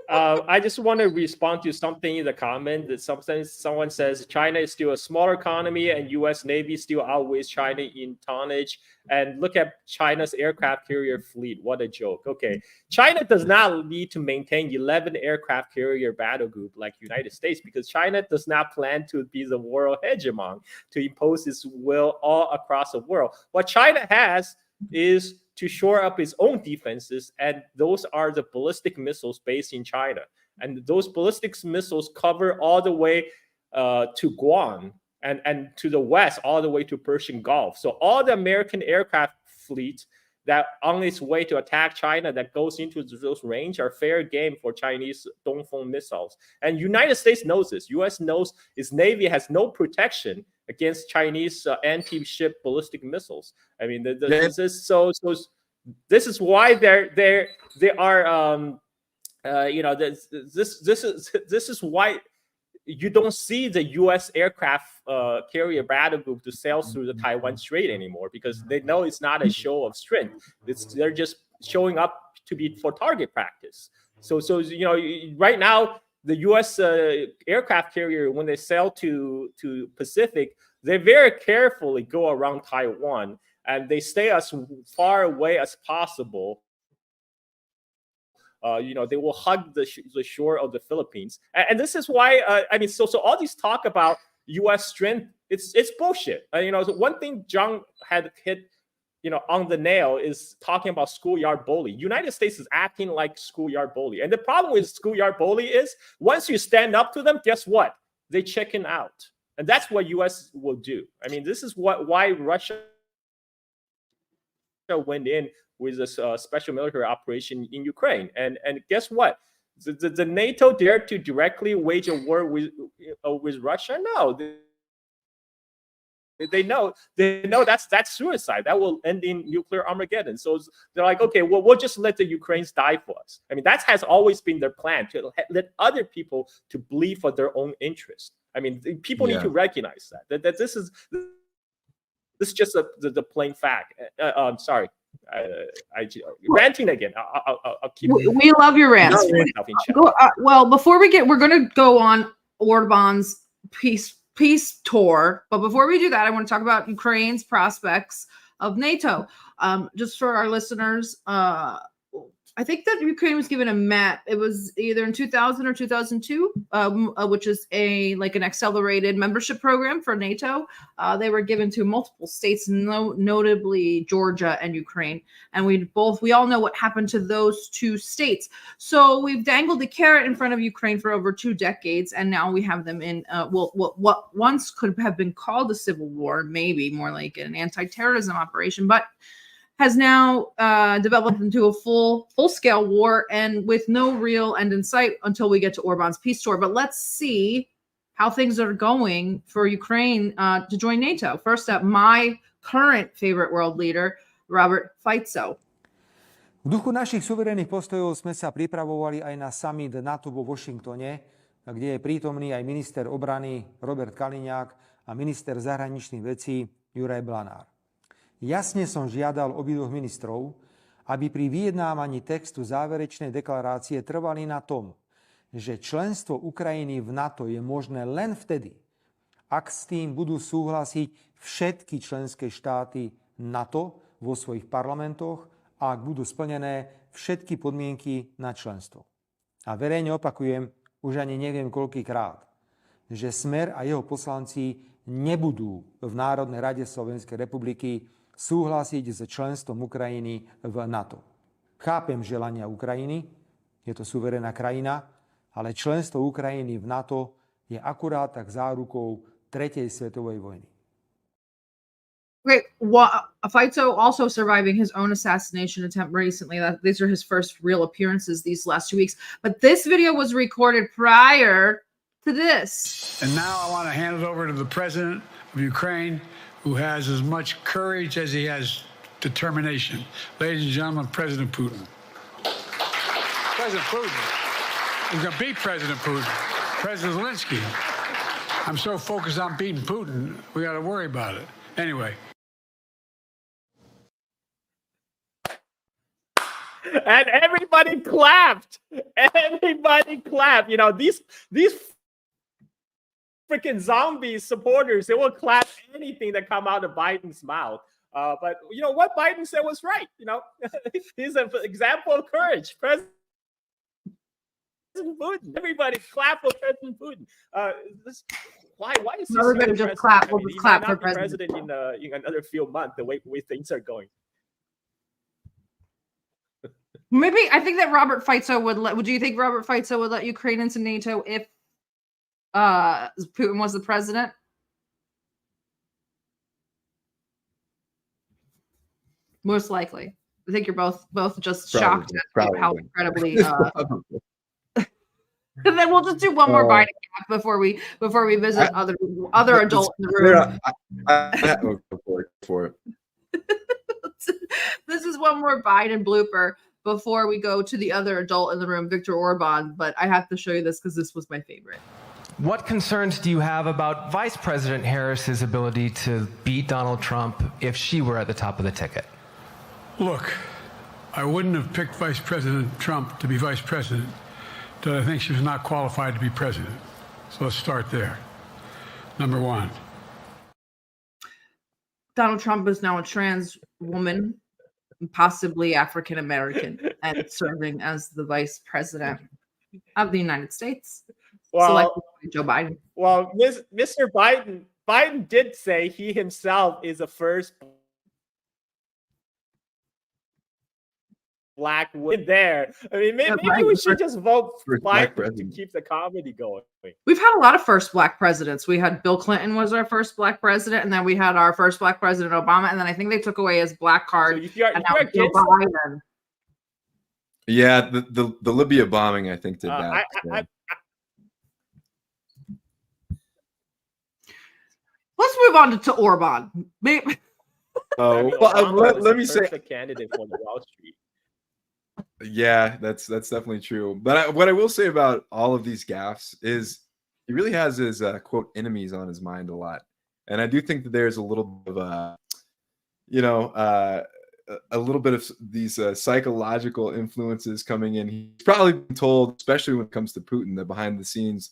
I just want to respond to something in the comment that sometimes someone says China is still a smaller economy and U.S. Navy still outweighs China in tonnage. And look at China's aircraft carrier fleet. What a joke. Okay, China does not need to maintain 11 aircraft carrier battle group like United States, because China does not plan to be the world hegemon to impose its will all across the world. What China has is to shore up its own defenses, and those are the ballistic missiles based in China. And those ballistic missiles cover all the way to Guam and to the west, all the way to Persian Gulf. So all the American aircraft fleet that on its way to attack China that goes into those range are fair game for Chinese Dongfeng missiles. And United States knows this. U.S. knows its Navy has no protection against Chinese anti-ship ballistic missiles. I mean, this is so. This is why they are. This is why you don't see the U.S. aircraft carrier battle group to sail through the Taiwan Strait anymore, because they know it's not a show of strength. They're just showing up to be for target practice. So right now, the U.S. Aircraft carrier, when they sail to Pacific, they very carefully go around Taiwan and they stay as far away as possible. They will hug the shore of the Philippines, and this is why. So all these talk about U.S. strength, it's bullshit. One thing John had hit, on the nail is talking about schoolyard bully. United States is acting like schoolyard bully, and the problem with schoolyard bully is once you stand up to them, guess what? They chicken out, and that's what U.S. will do. This is why Russia went in with this special military operation in Ukraine. And guess what? The NATO dared to directly wage a war with Russia? No. They know that's suicide. That will end in nuclear Armageddon. So they're like, okay, well, we'll just let the Ukrainians die for us. That has always been their plan, to let other people to bleed for their own interest. People need to recognize that this is just the plain fact. Sorry. ranting again. I'll keep. We love your rants. Well, before we're going to go on Orban's peace tour, but before we do that, I want to talk about Ukraine's prospects of NATO. Just for our listeners, I think that Ukraine was given a map. It was either in 2000 or 2002, which is an accelerated membership program for NATO. They were given to multiple states, notably Georgia and Ukraine. And we all know what happened to those two states. So we've dangled the carrot in front of Ukraine for over 2 decades, and now we have them in what once could have been called a civil war, maybe more like an anti-terrorism operation, but has now developed into a full-scale war, and with no real end in sight until we get to Orban's peace tour. But let's see how things are going for Ukraine to join NATO. First up, my current favorite world leader, Robert Fico. V duchu našich suverénnych postojov sme sa pripravovali aj na summit NATO vo Washingtone, kde je prítomný aj minister obrany Robert Kaliňák a minister zahraničných vecí Juraj Blanár. Jasne som žiadal obidvoch ministrov, aby pri vyjednávaní textu záverečnej deklarácie trvali na tom, že členstvo Ukrajiny v NATO je možné len vtedy, ak s tým budú súhlasiť všetky členské štáty NATO vo svojich parlamentoch a ak budú splnené všetky podmienky na členstvo. A verejne opakujem, už ani neviem koľkýkrát, že Smer a jeho poslanci nebudú v Národnej rade Slovenskej republiky súhlasiť s členstvom Ukrajiny v NATO. Chápem želania Ukrajiny, je to suverénna krajina, ale členstvo Ukrajiny v NATO je akurát tak zárukou 3. svetovej vojny. Great. Fico also surviving his own assassination attempt recently. These are his first real appearances these last 2 weeks. But this video was recorded prior to this. And now I want to hand it over to the president of Ukraine, who has as much courage as he has determination. Ladies and gentlemen, President Putin. President Putin. He's going to beat President Putin. President Zelensky. I'm so focused on beating Putin, we got to worry about it. Anyway. And everybody clapped. Everybody clapped. You know, these freaking zombie supporters, they will clap anything that come out of Biden's mouth. But you know what Biden said was right. You know, he's an example of courage. President Putin. Everybody clap for President Putin. Why is this? Everybody just clap. We'll just clap for president in another few months. The way things are going. Maybe I think that Robert Fico would you think Robert Fico would let Ukraine into NATO if Putin was the president? Most likely. I think you're both just shocked at how incredibly and then we'll just do one more Biden gap before we visit other adult in the room. Go for it. This is one more Biden blooper before we go to the other adult in the room, Viktor Orban, but I have to show you this because this was my favorite. What concerns do you have about Vice President Harris's ability to beat Donald Trump if she were at the top of the ticket? Look, I wouldn't have picked Vice President Trump to be vice president, but I think she was not qualified to be president. So let's start there. Number one. Donald Trump is now a trans woman, possibly African American, and serving as the vice president of the United States. Well, Joe Biden. Well, Mr. Biden did say he himself is the first black woman there. I mean, maybe we should just vote for Biden to keep the comedy going. We've had a lot of first black presidents. We had Bill Clinton was our first black president, and then we had our first black president, Obama, and then I think they took away his black card. So Joe Biden. Yeah, the Libya bombing, I think, did that. Let's move on to Orban. Let me say, a candidate for the Wall Street. Yeah, that's definitely true. But what I will say about all of these gaffes is he really has his quote enemies on his mind a lot, and I do think that there's a little bit of a little bit of these psychological influences coming in. He's probably been told, especially when it comes to Putin, that behind the scenes,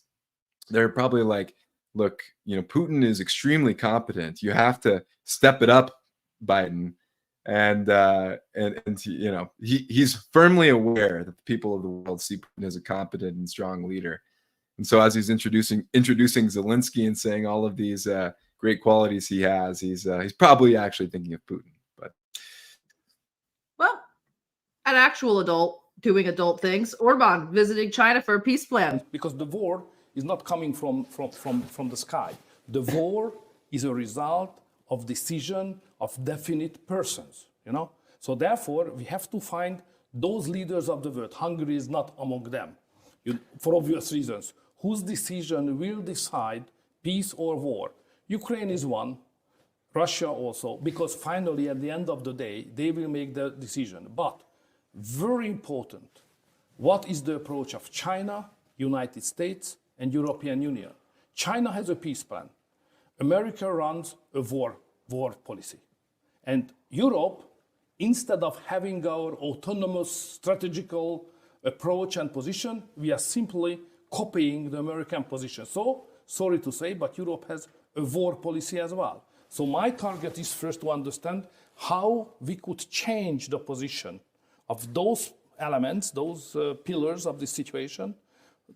they're probably like, look, Putin is extremely competent. You have to step it up, Biden. And he's firmly aware that the people of the world see Putin as a competent and strong leader. And so as he's introducing Zelensky and saying all of these great qualities he has, he's probably actually thinking of Putin. But well, an actual adult doing adult things, Orban visiting China for a peace plan. Because the war is not coming from the sky. The war is a result of decision of definite persons, So therefore, we have to find those leaders of the world. Hungary is not among them, for obvious reasons. Whose decision will decide peace or war? Ukraine is one, Russia also, because finally, at the end of the day, they will make the decision. But very important, what is the approach of China, United States, and European Union? China has a peace plan. America runs a war policy. And Europe, instead of having our autonomous strategical approach and position, we are simply copying the American position. So, sorry to say, but Europe has a war policy as well. So my target is first to understand how we could change the position of those elements, those pillars of this situation,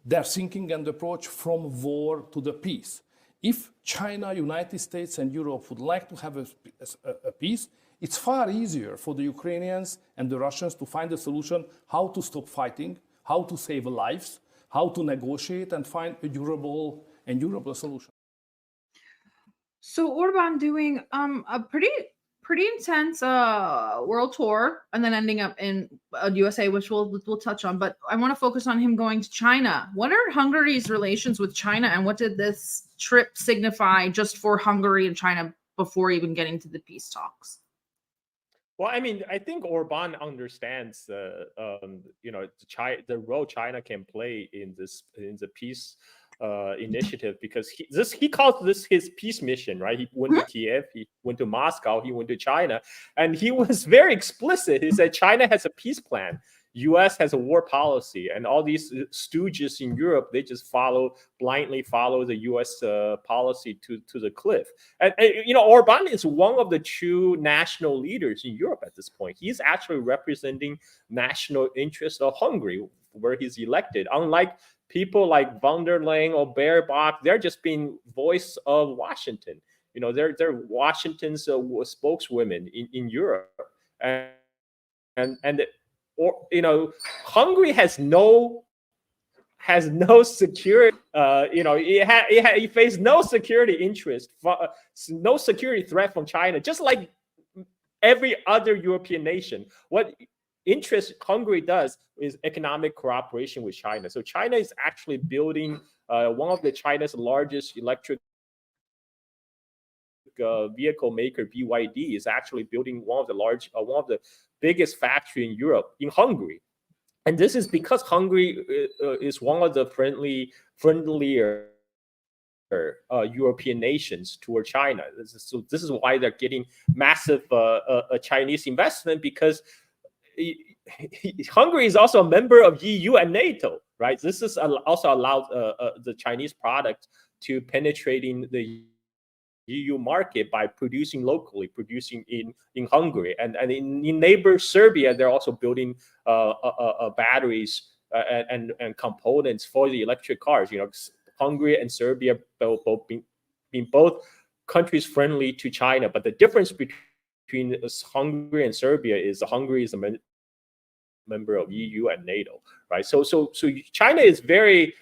their thinking and approach from war to the peace. If China, United States, and Europe would like to have a peace, it's far easier for the Ukrainians and the Russians to find a solution how to stop fighting, how to save lives, how to negotiate and find a durable solution. So Orban doing a pretty intense world tour and then ending up in USA, which we'll touch on. But I want to focus on him going to China. What are Hungary's relations with China, and what did this trip signify just for Hungary and China before even getting to the peace talks? Well, I mean, I think Orban understands the role China can play in the peace initiative, because he calls this his peace mission, right? He went to Kiev, he went to Moscow, he went to China, and he was very explicit. He said China has a peace plan, U.S. has a war policy, and all these stooges in Europe, they just blindly follow the U.S. policy to the cliff. And Orban is one of the true national leaders in Europe at this point. He's actually representing national interests of Hungary, where he's elected. Unlike people like von der Leyen or Baerbock, they're just being voice of Washington. They're Washington's spokeswomen in Europe, Hungary has no security. It faced no security interest, no security threat from China, just like every other European nation. What interest Hungary does is economic cooperation with China. So China is actually building one of China's largest electric vehicle maker, BYD, is actually building one of the biggest factory in Europe, in Hungary. And this is because Hungary is one of the friendlier European nations toward China. This is why they're getting massive Chinese investment, because Hungary is also a member of EU and NATO, right? This is also allowed the Chinese product to penetrating the EU market by producing locally, producing in Hungary. And in neighbor Serbia, they're also building batteries and components for the electric cars. Hungary and Serbia both being both countries friendly to China. But the difference between Hungary and Serbia is Hungary is a member of EU and NATO, right? So China is very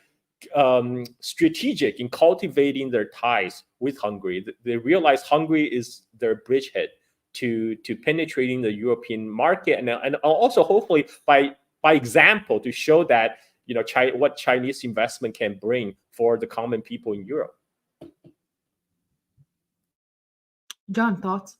strategic in cultivating their ties with Hungary. They realize Hungary is their bridgehead to penetrating the European market, and also hopefully by example to show that what Chinese investment can bring for the common people in Europe. John, thoughts?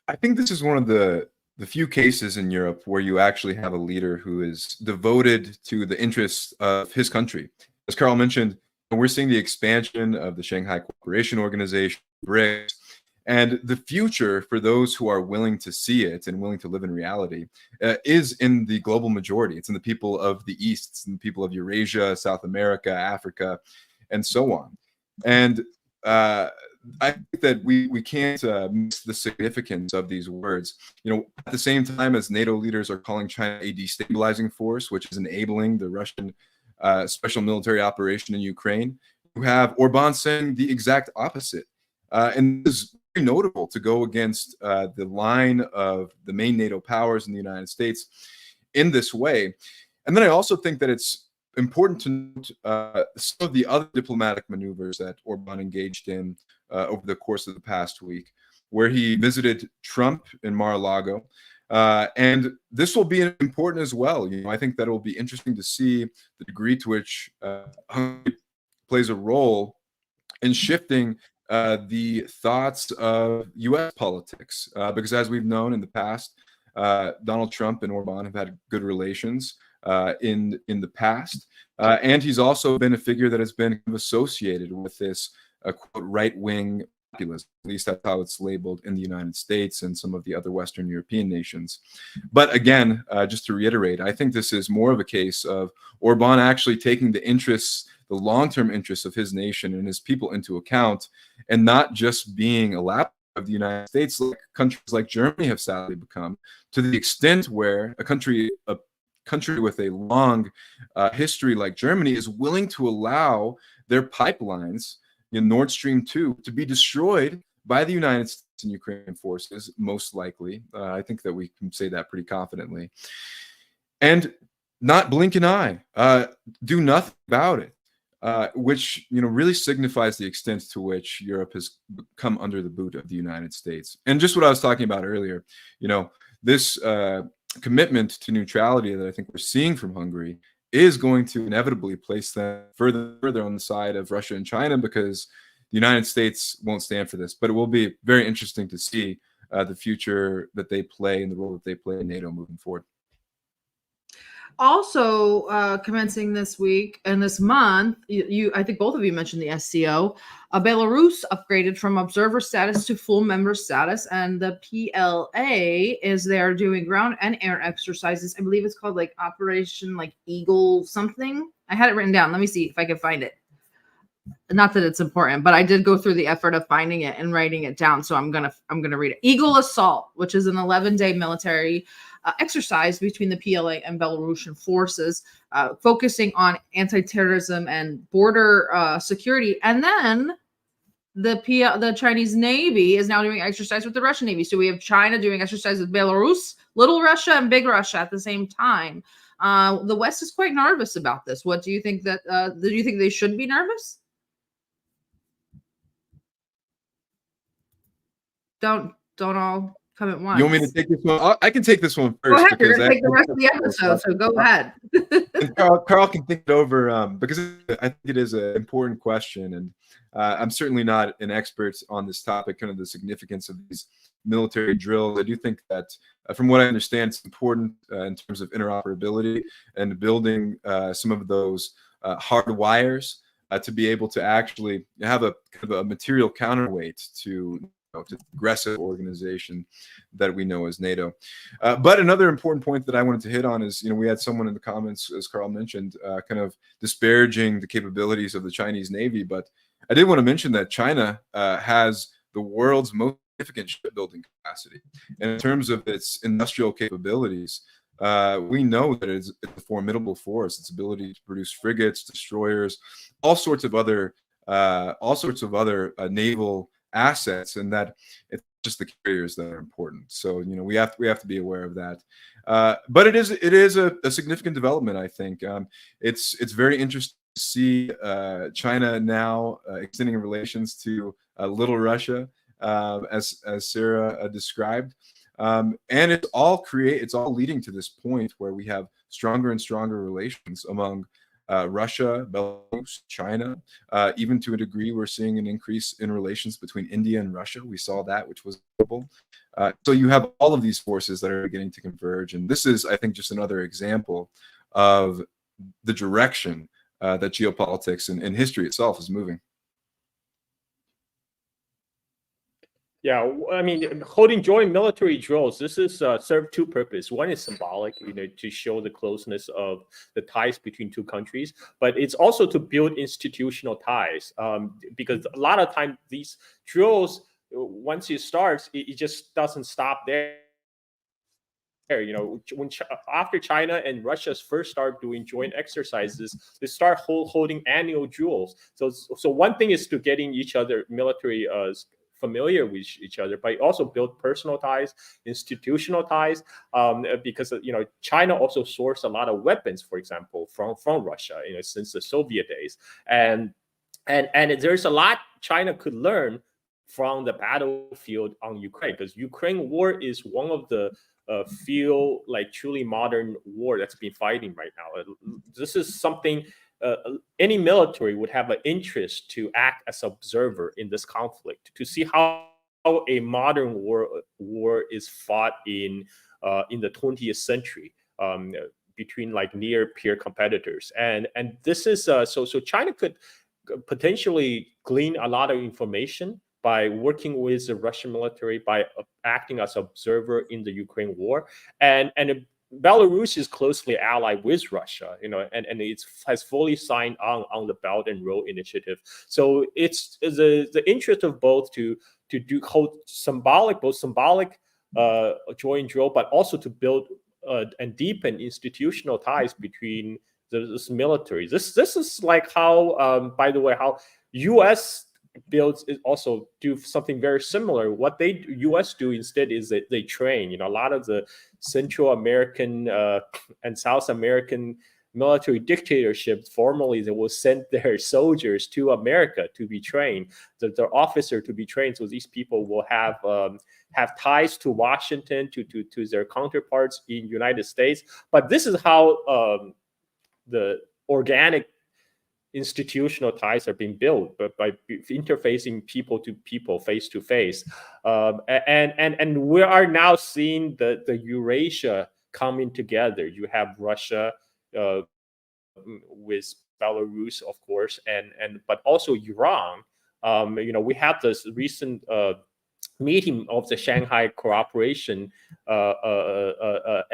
I think this is one of the few cases in Europe where you actually have a leader who is devoted to the interests of his country. As Carl mentioned, we're seeing the expansion of the Shanghai Cooperation Organization, BRICS, And the future for those who are willing to see it and willing to live in reality is in the global majority. It's in the people of the East, it's in the people of Eurasia, South America, Africa, and so on. And I think that we can't miss the significance of these words. You know, at the same time as NATO leaders are calling China a destabilizing force, which is enabling the Russian special military operation in Ukraine, you have Orban saying the exact opposite. And this is very notable to go against the line of the main NATO powers in the United States in this way. And then I also think that it's important to note some of the other diplomatic maneuvers that Orban engaged in over the course of the past week, where he visited Trump in Mar-a-Lago. And this will be important as well. You know, I think that it will be interesting to see the degree to which Hungary plays a role in shifting the thoughts of U.S. politics, because as we've known in the past, Donald Trump and Orban have had good relations in the past, and he's also been a figure that has been associated with this quote right-wing populism. At least that's how it's labeled in the United States and some of the other Western European nations. But again, just to reiterate, I think this is more of a case of Orban actually taking the interests, the long-term interests of his nation and his people into account, and not just being a lap of the United States, like countries like Germany have sadly become, to the extent where a country with a long history like Germany is willing to allow their pipelines in Nord Stream 2 to be destroyed by the United States and Ukrainian forces, most likely. I think that we can say that pretty confidently. And not blink an eye, do nothing about it. Which, you know, really signifies the extent to which Europe has come under the boot of the United States. And just what I was talking about earlier, you know, this commitment to neutrality that I think we're seeing from Hungary is going to inevitably place them further on the side of Russia and China, because the United States won't stand for this. But it will be very interesting to see the future that they play and the role that they play in NATO moving forward. Also, commencing this week and this month, I think both of you mentioned the SCO. Belarus upgraded from observer status to full member status, and the PLA is there doing ground and air exercises. I believe it's called like Operation like Eagle something. I had it written down. Let me see if I can find it. Not that it's important, but I did go through the effort of finding it and writing it down. So I'm gonna read it. Eagle Assault, which is an 11-day military exercise between the PLA and Belarusian forces, focusing on anti-terrorism and border security. And then the Chinese Navy is now doing exercise with the Russian Navy. So we have China doing exercise with Belarus, Little Russia, and Big Russia at the same time. The West is quite nervous about this. What do you think that? Do you think they should be nervous? Don't all come at once. You want me to take this one? I can take this one first. Go ahead. You're going to take the rest of the episode, so go ahead. And Carl can think it over because I think it is an important question, and I'm certainly not an expert on this topic, kind of the significance of these military drills. I do think that, from what I understand, it's important in terms of interoperability and building some of those hard wires to be able to actually have a kind of a material counterweight to the aggressive organization that we know as NATO. But another important point that I wanted to hit on is, we had someone in the comments, as Carl mentioned, kind of disparaging the capabilities of the Chinese Navy. But I did want to mention that China has the world's most significant shipbuilding capacity. And in terms of its industrial capabilities, we know that it's a formidable force. Its ability to produce frigates, destroyers, all sorts of other naval assets, and that it's just the carriers that are important. So we have to be aware of that. But it is a significant development. I think it's very interesting to see China now extending relations to Little Russia, as Sarah described, and it's all leading to this point where we have stronger and stronger relations among Russia, Belarus, China, even to a degree, we're seeing an increase in relations between India and Russia. We saw that, which was notable. So you have all of these forces that are beginning to converge. And this is, I think, just another example of the direction that geopolitics and history itself is moving. Yeah, I mean, holding joint military drills. This is serve two purposes. One is symbolic, to show the closeness of the ties between two countries, but it's also to build institutional ties. Because a lot of times these drills, once it starts, it just doesn't stop there. After China and Russia first start doing joint exercises, they start holding annual drills. So one thing is to getting each other military familiar with each other, but also build personal ties, institutional ties, because China also sourced a lot of weapons, for example, from Russia, since the Soviet days, and there's a lot China could learn from the battlefield on Ukraine, because Ukraine war is one of the few truly modern war that's been fighting right now. This is something any military would have an interest to act as observer in this conflict, to see how a modern war is fought in the 20th century between near peer competitors, and this is so China could potentially glean a lot of information by working with the Russian military, by acting as observer in the Ukraine war, and Belarus is closely allied with Russia, and it has fully signed on the Belt and Road Initiative. So it's the interest of both to hold symbolic joint drill, but also to build and deepen institutional ties between this military. This is how, by the way, how U.S. builds is also do something very similar. What U.S. do instead is that they train. A lot of the Central American and South American military dictatorships, formally, they will send their soldiers to America to be trained, their officer to be trained. So these people will have ties to Washington, to their counterparts in United States. But this is how the organic institutional ties are being built, but by interfacing people to people, face to face, and we are now seeing the Eurasia coming together. You have Russia with Belarus, of course, and but also Iran. We have this recent meeting of the Shanghai Cooperation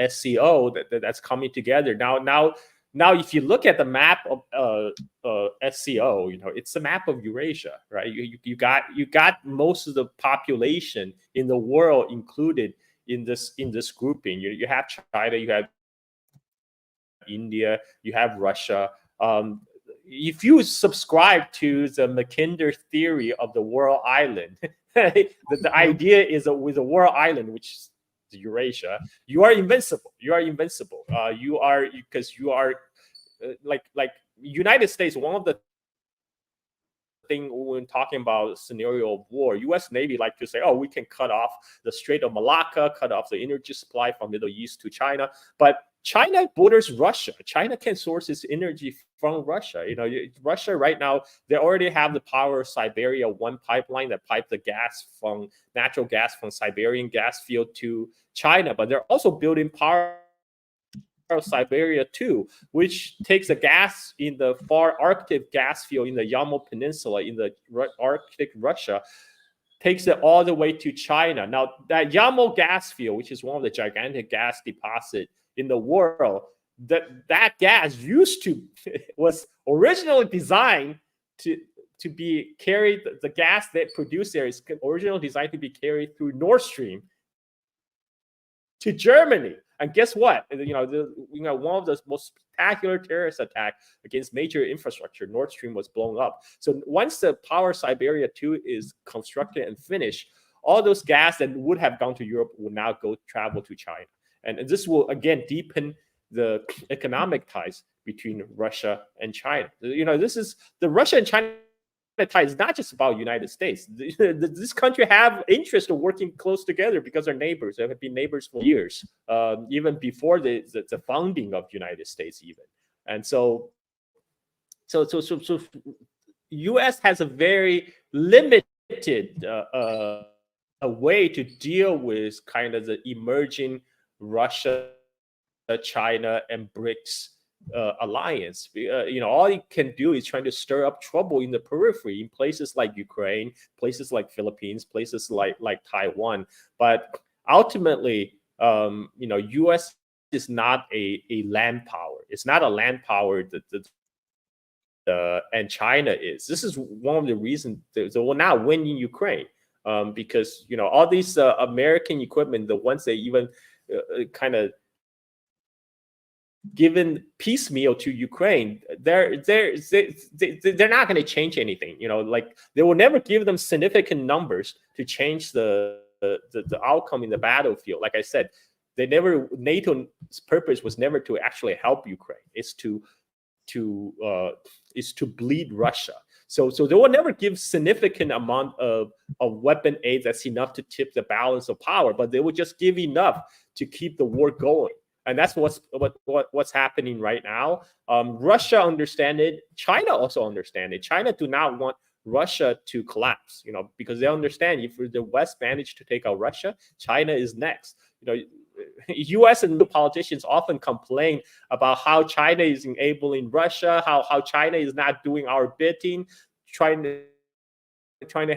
SCO that's coming together now. If you look at the map of SCO, it's a map of Eurasia, right? You got most of the population in the world included in this grouping. You have China, you have India, you have Russia. If you subscribe to the Mackinder theory of the world island, the idea is that with the world island, which is Eurasia, you are invincible. You are because you are like United States. One of the thing when talking about scenario of war, U.S. Navy like to say, oh, we can cut off the Strait of Malacca, cut off the energy supply from Middle East to China, but China borders Russia. China can source its energy from Russia. Russia right now, they already have the Power of Siberia 1 pipeline that pipe the natural gas from Siberian gas field to China, but they're also building Power of Siberia 2, which takes the gas in the far Arctic gas field in the Yamal Peninsula in the Arctic Russia, takes it all the way to China. Now, that Yamal gas field, which is one of the gigantic gas deposits in the world, that gas was originally designed to be carried. The gas that produced there is originally designed to be carried through Nord Stream to Germany. And guess what? One of the most spectacular terrorist attacks against major infrastructure, Nord Stream, was blown up. So once the Power Siberia 2 is constructed and finished, all those gas that would have gone to Europe will now travel to China. And this will, again, deepen the economic ties between Russia and China. This is the Russia and China tie is not just about United States. This country have interest in working close together because they're neighbors. They have been neighbors for years, even before the founding of United States, even. And so U.S. has a very limited a way to deal with kind of the emerging Russia, China, and BRICS alliance. All it can do is trying to stir up trouble in the periphery in places like Ukraine, places like Philippines, places like Taiwan. But ultimately, U.S. is not a land power. It's not a land power and China is. This is one of the reasons they will not win in Ukraine, because all these American equipment, the ones they even kind of given piecemeal to Ukraine, they're not going to change anything. Like they will never give them significant numbers to change the outcome in the battlefield. Like I said, NATO's purpose was never to actually help Ukraine. It's to bleed Russia. So they will never give significant amount of weapon aid that's enough to tip the balance of power, but they will just give enough to keep the war going. And that's what's happening right now. Russia understand it. China also understand it. China do not want Russia to collapse, because they understand if the West managed to take out Russia, China is next. U.S. and politicians often complain about how China is enabling Russia, how China is not doing our bidding, trying to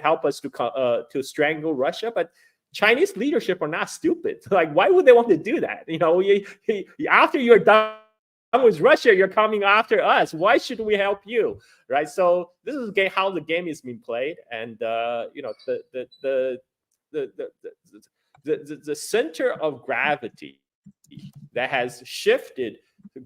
help us to strangle Russia, but Chinese leadership are not stupid. Like, why would they want to do that? After you're done with Russia, you're coming after us. Why should we help you, right? So this is how the game is being played, and the center of gravity that has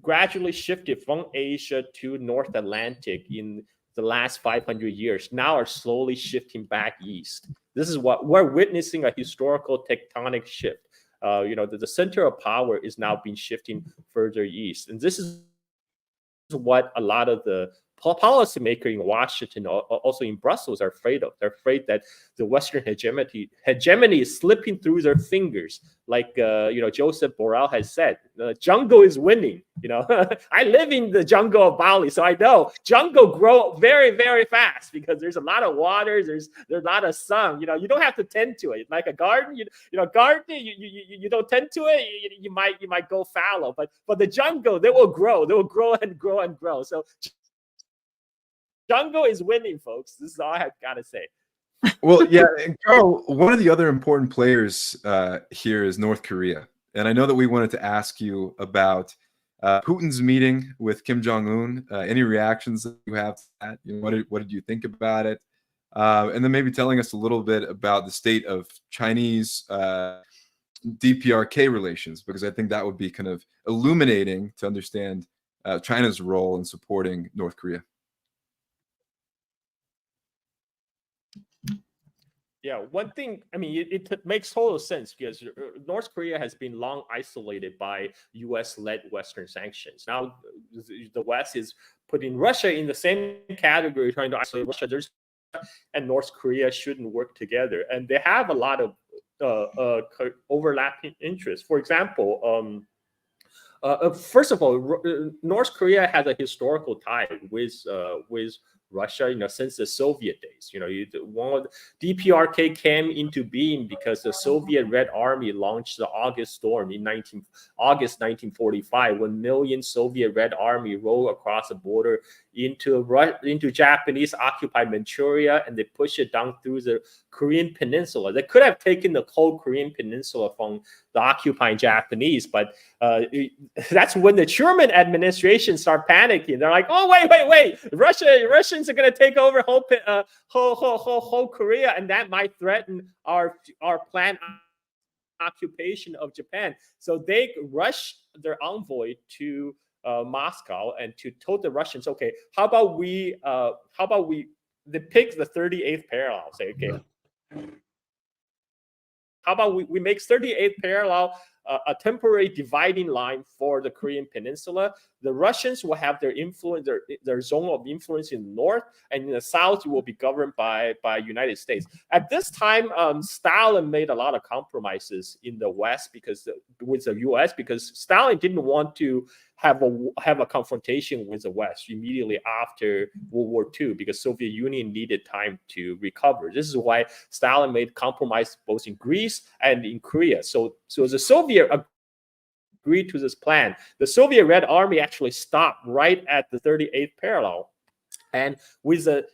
gradually shifted from Asia to North Atlantic in the last 500 years now are slowly shifting back east. This is what we're witnessing, a historical tectonic shift. The center of power is now being shifting further east. And this is what a lot of the policymakers in Washington, also in Brussels, are afraid of. They're afraid that the Western hegemony is slipping through their fingers. Like Joseph Borrell has said, the jungle is winning. I live in the jungle of Bali, so I know jungle grow very, very fast because there's a lot of water, there's a lot of sun. You don't have to tend to it. Like a garden, gardening, you don't tend to it, you might go fallow. But the jungle, they will grow and grow and grow. So jungle is winning, folks. This is all I've got to say. Well, yeah, and Carl, one of the other important players here is North Korea. And I know that we wanted to ask you about Putin's meeting with Kim Jong-un. Any reactions that you have to that? What did you think about it? And then maybe telling us a little bit about the state of Chinese DPRK relations, because I think that would be kind of illuminating to understand China's role in supporting North Korea. Yeah, one thing, it makes total sense because North Korea has been long isolated by US-led Western sanctions. Now, the West is putting Russia in the same category, trying to isolate Russia. And North Korea shouldn't work together. And they have a lot of overlapping interests. For example, first of all, North Korea has a historical tie with Russia, since the Soviet days. DPRK came into being because the Soviet Red Army launched the August Storm in August 1945, when millions Soviet Red Army rolled across the border into Japanese occupied Manchuria, and they pushed it down through the Korean Peninsula. They could have taken the whole Korean Peninsula from the occupying Japanese, but that's when the Truman administration started panicking. They're like, "Oh, wait! Russians are going to take over whole Korea, and that might threaten our planned occupation of Japan." So they rushed their envoy to Moscow and to told the Russians, "Okay, how about we they pick the 38th parallel? Say, okay, how about we make 38th parallel a temporary dividing line for the Korean Peninsula? The Russians will have their influence, their zone of influence in the north, and in the south, it will be governed by United States." At this time, Stalin made a lot of compromises in the West with the U.S. because Stalin didn't want to have a confrontation with the West immediately after World War II, because Soviet Union needed time to recover. This is why Stalin made compromise both in Greece and in Korea. So the Soviet agreed to this plan. The Soviet Red Army actually stopped right at the 38th parallel. And with the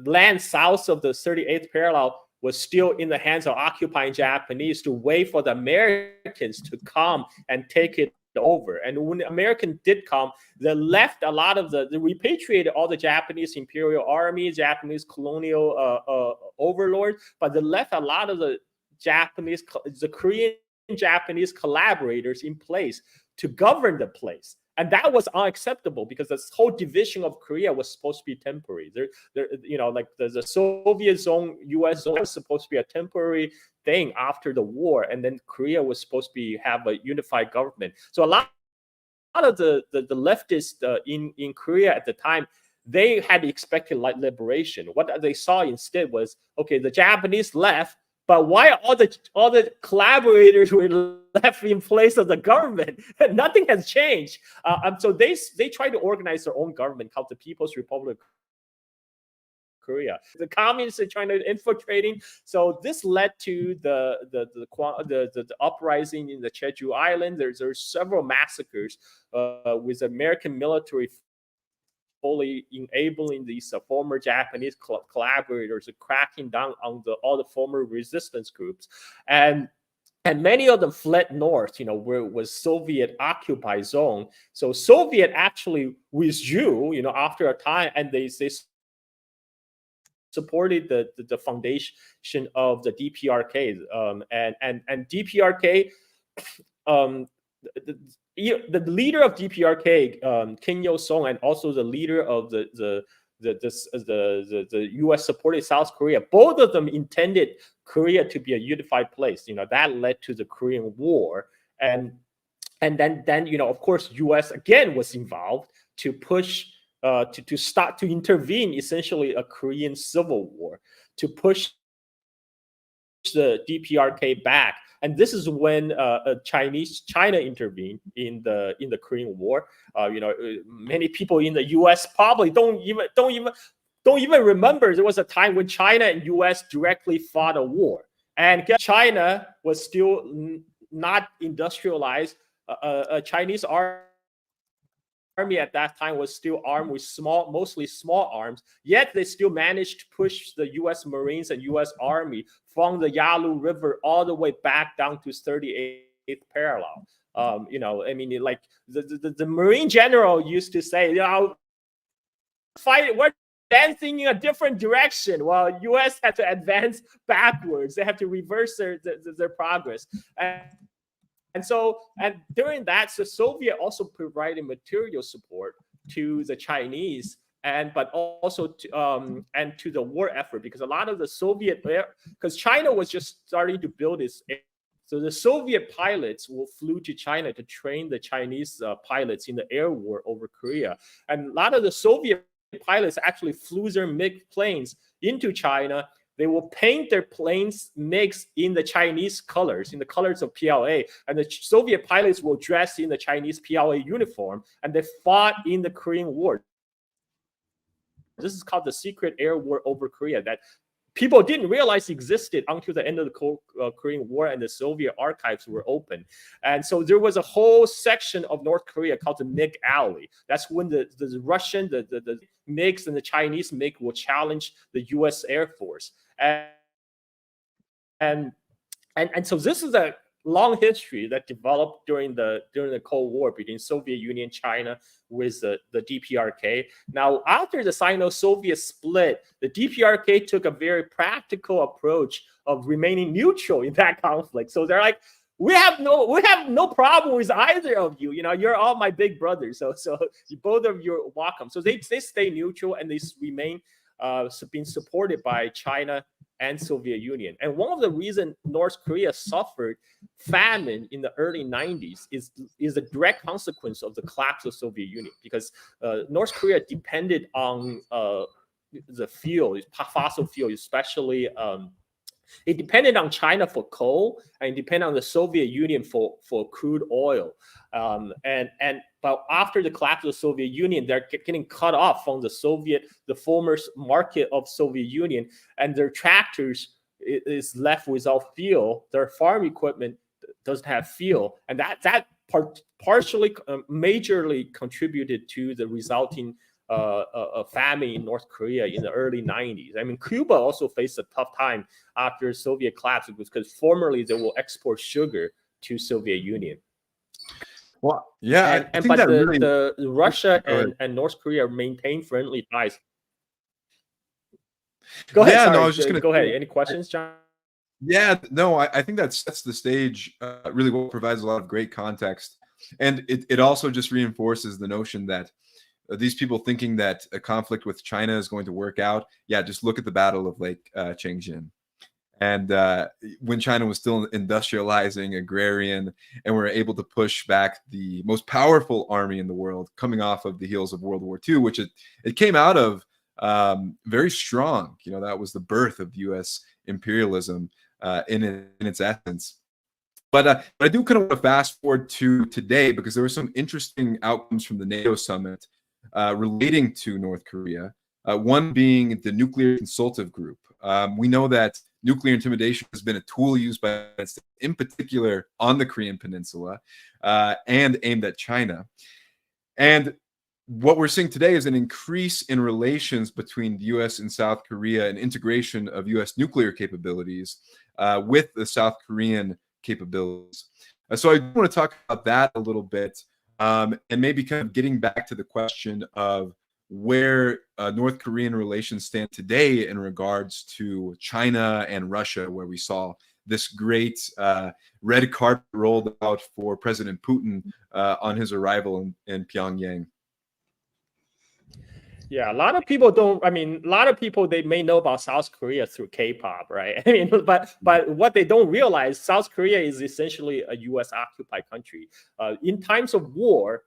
land south of the 38th parallel was still in the hands of occupying Japanese to wait for the Americans to come and take it over. And when the Americans did come, they left a lot of they repatriated all the Japanese Imperial Army, Japanese colonial overlords, but they left a lot of the Korean Japanese collaborators in place to govern the place. And that was unacceptable because this whole division of Korea was supposed to be temporary. Like the Soviet zone, U.S. zone was supposed to be a temporary thing after the war, and then Korea was supposed to have a unified government. So a lot of the leftists in Korea at the time, they had expected like liberation. What they saw instead was, okay, the Japanese left, but why all the collaborators were left in place of the government? Nothing has changed. So they tried to organize their own government called the People's Republic of Korea. The communists are trying to infiltrating. So this led to the uprising in the Jeju Island. There's several massacres with American military fully enabling these former Japanese collaborators cracking down on all the former resistance groups, and many of them fled north, where it was Soviet occupied zone. So Soviet actually withdrew, after a time, and they supported the foundation of the DPRK, and DPRK. The leader of DPRK, Kim Il-sung, and also the leader of the U.S. supported South Korea, both of them intended Korea to be a unified place. That led to the Korean War, and then of course U.S. again was involved to push to start to intervene, essentially a Korean civil war, to push the DPRK back. And this is when China intervened in the Korean War. Many people in the U.S. probably don't even remember there was a time when China and U.S. directly fought a war, and China was still not industrialized. A Chinese army at that time was still armed with mostly small arms, yet they still managed to push the U.S. Marines and U.S. Army from the Yalu River all the way back down to 38th parallel. Like the Marine general used to say, we're advancing in a different direction, while U.S. had to advance backwards. They have to reverse their progress. And during that, the Soviet also provided material support to the Chinese, but also to the war effort, because a lot of the Soviet, because China was just starting to build its, so the Soviet pilots flew to China to train the Chinese pilots in the air war over Korea, and a lot of the Soviet pilots actually flew their MiG planes into China. They will paint their planes MiGs in the Chinese colors, in the colors of PLA. And the Soviet pilots will dress in the Chinese PLA uniform, and they fought in the Korean War. This is called the secret air war over Korea that people didn't realize existed until the end of the Korean War and the Soviet archives were open. And so there was a whole section of North Korea called the MiG Alley. That's when the Russian, the MiGs and the Chinese MiG will challenge the U.S. Air Force. And so this is a long history that developed during the Cold War between Soviet Union, China, with the DPRK. Now, after the Sino-Soviet split, the DPRK took a very practical approach of remaining neutral in that conflict. So they're like, we have no problem with either of you. You're all my big brothers. So both of you are welcome. So they stay neutral, and they remain being supported by China and Soviet Union. And one of the reasons North Korea suffered famine in the early 90s is a direct consequence of the collapse of Soviet Union, because North Korea depended on the fuel, fossil fuel, especially it depended on China for coal, and it depended on the Soviet Union for crude oil. But after the collapse of the Soviet Union, they're getting cut off from the former market of Soviet Union, and their tractors is left without fuel. Their farm equipment doesn't have fuel, and that partially, majorly contributed to the resulting famine in North Korea in the early 90s. I mean, Cuba also faced a tough time after Soviet collapse because formerly they will export sugar to Soviet Union. Well, yeah, I think but that the really Russia Go ahead. and North Korea maintain friendly ties. Go ahead. Yeah, Sorry, no, I was just gonna go ahead. say, Any questions, John? Yeah, no, I think that sets the stage really well, provides a lot of great context. And it also just reinforces the notion that these people thinking that a conflict with China is going to work out. Yeah, just look at the Battle of Lake Changjin. And when China was still industrializing, agrarian, and were able to push back the most powerful army in the world coming off of the heels of World War II, which it came out of very strong. You know, that was the birth of U.S. imperialism in its essence. But I do kind of want to fast forward to today because there were some interesting outcomes from the NATO summit relating to North Korea. One being the Nuclear Consultative Group. We know that nuclear intimidation has been a tool used by the United States, in particular on the Korean Peninsula, and aimed at China. And what we're seeing today is an increase in relations between the U.S. and South Korea and integration of U.S. nuclear capabilities with the South Korean capabilities. So I want to talk about that a little bit, and maybe kind of getting back to the question of where North Korean relations stand today in regards to China and Russia, where we saw this great red carpet rolled out for President Putin on his arrival in Pyongyang. Yeah, a lot of people don't. I mean, a lot of people, they may know about South Korea through K-pop, right? I mean, but what they don't realize, South Korea is essentially a U.S. occupied country. In times of war,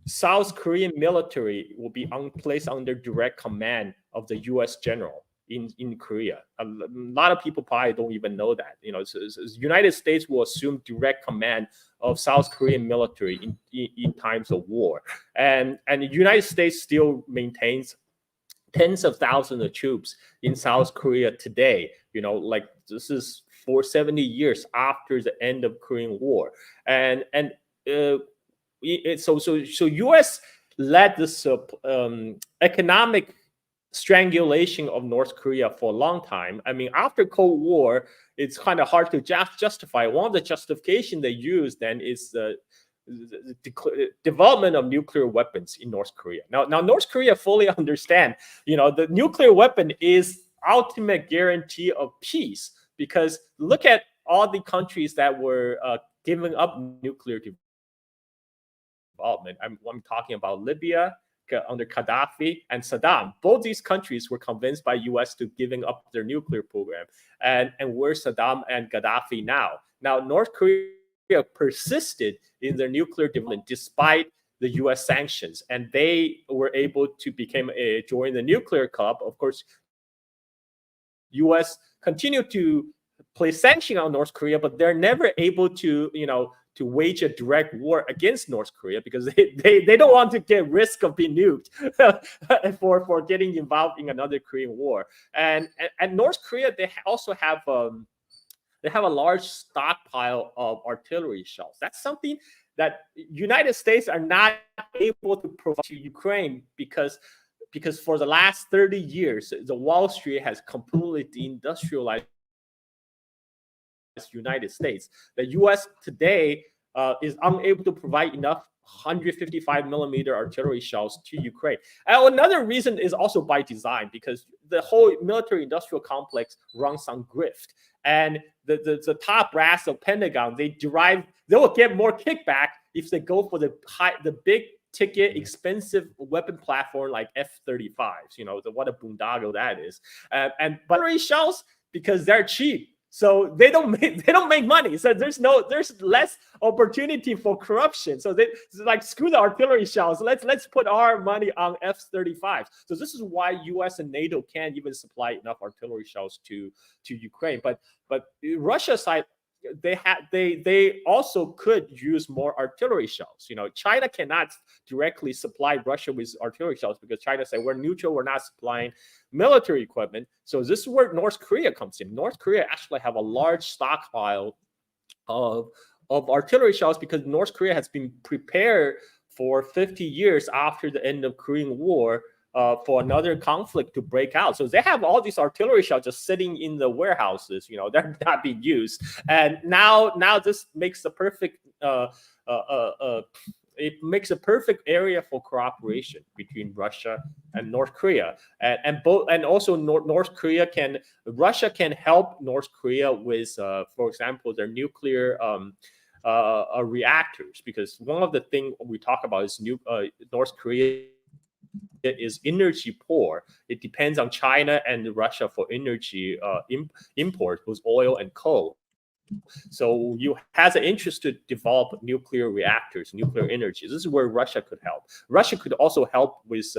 South Korean military will be placed under direct command of the U.S. general in Korea. A lot of people probably don't even know that. You know, the United States will assume direct command of South Korean military in times of war, and the United States still maintains tens of thousands of troops in South Korea today. You know, like this is 70 years after the end of Korean War, so U.S. led this economic strangulation of North Korea for a long time. I mean, after Cold War, it's kind of hard to justify. One of the justification they use then is the development of nuclear weapons in North Korea. Now North Korea fully understand, you know, the nuclear weapon is ultimate guarantee of peace, because look at all the countries that were giving up nuclear development. I'm talking about Libya under Gaddafi and Saddam. Both these countries were convinced by U.S. to giving up their nuclear program. And where's Saddam and Gaddafi now? Now, North Korea persisted in their nuclear development despite the U.S. sanctions, and they were able to join the nuclear club. Of course, U.S. continued to place sanctions on North Korea, but they're never able to, you know, to wage a direct war against North Korea, because they don't want to get risk of being nuked for getting involved in another Korean War. And North Korea, they also have a large stockpile of artillery shells. That's something that United States are not able to provide to Ukraine because for the last 30 years, the Wall Street has completely deindustrialized United States. The U.S. today is unable to provide enough 155 millimeter artillery shells to Ukraine. And another reason is also by design, because the whole military industrial complex runs on grift, and the top brass of Pentagon, they will get more kickback if they go for the big ticket, expensive weapon platform like F-35s. You know, what a boondoggle that is. And battery shells, because they're cheap, so they don't make money. So there's less opportunity for corruption. So they like, screw the artillery shells. Let's put our money on F-35. So this is why U.S. and NATO can't even supply enough artillery shells to Ukraine. But Russia side, they also could use more artillery shells. You know, China cannot directly supply Russia with artillery shells because China said, we're neutral, we're not supplying military equipment. So this is where North Korea comes in. North Korea actually have a large stockpile of artillery shells, because North Korea has been prepared for 50 years after the end of Korean War for another conflict to break out. So they have all these artillery shells just sitting in the warehouses, they're not being used. And now this makes the perfect it makes a perfect area for cooperation between Russia and North Korea, and also Russia can help North Korea with, for example, their nuclear reactors, because one of the things we talk about is North Korea is energy poor. It depends on China and Russia for energy import, with oil and coal. So you has an interest to develop nuclear reactors, nuclear energy. This is where Russia could help. Russia could also help with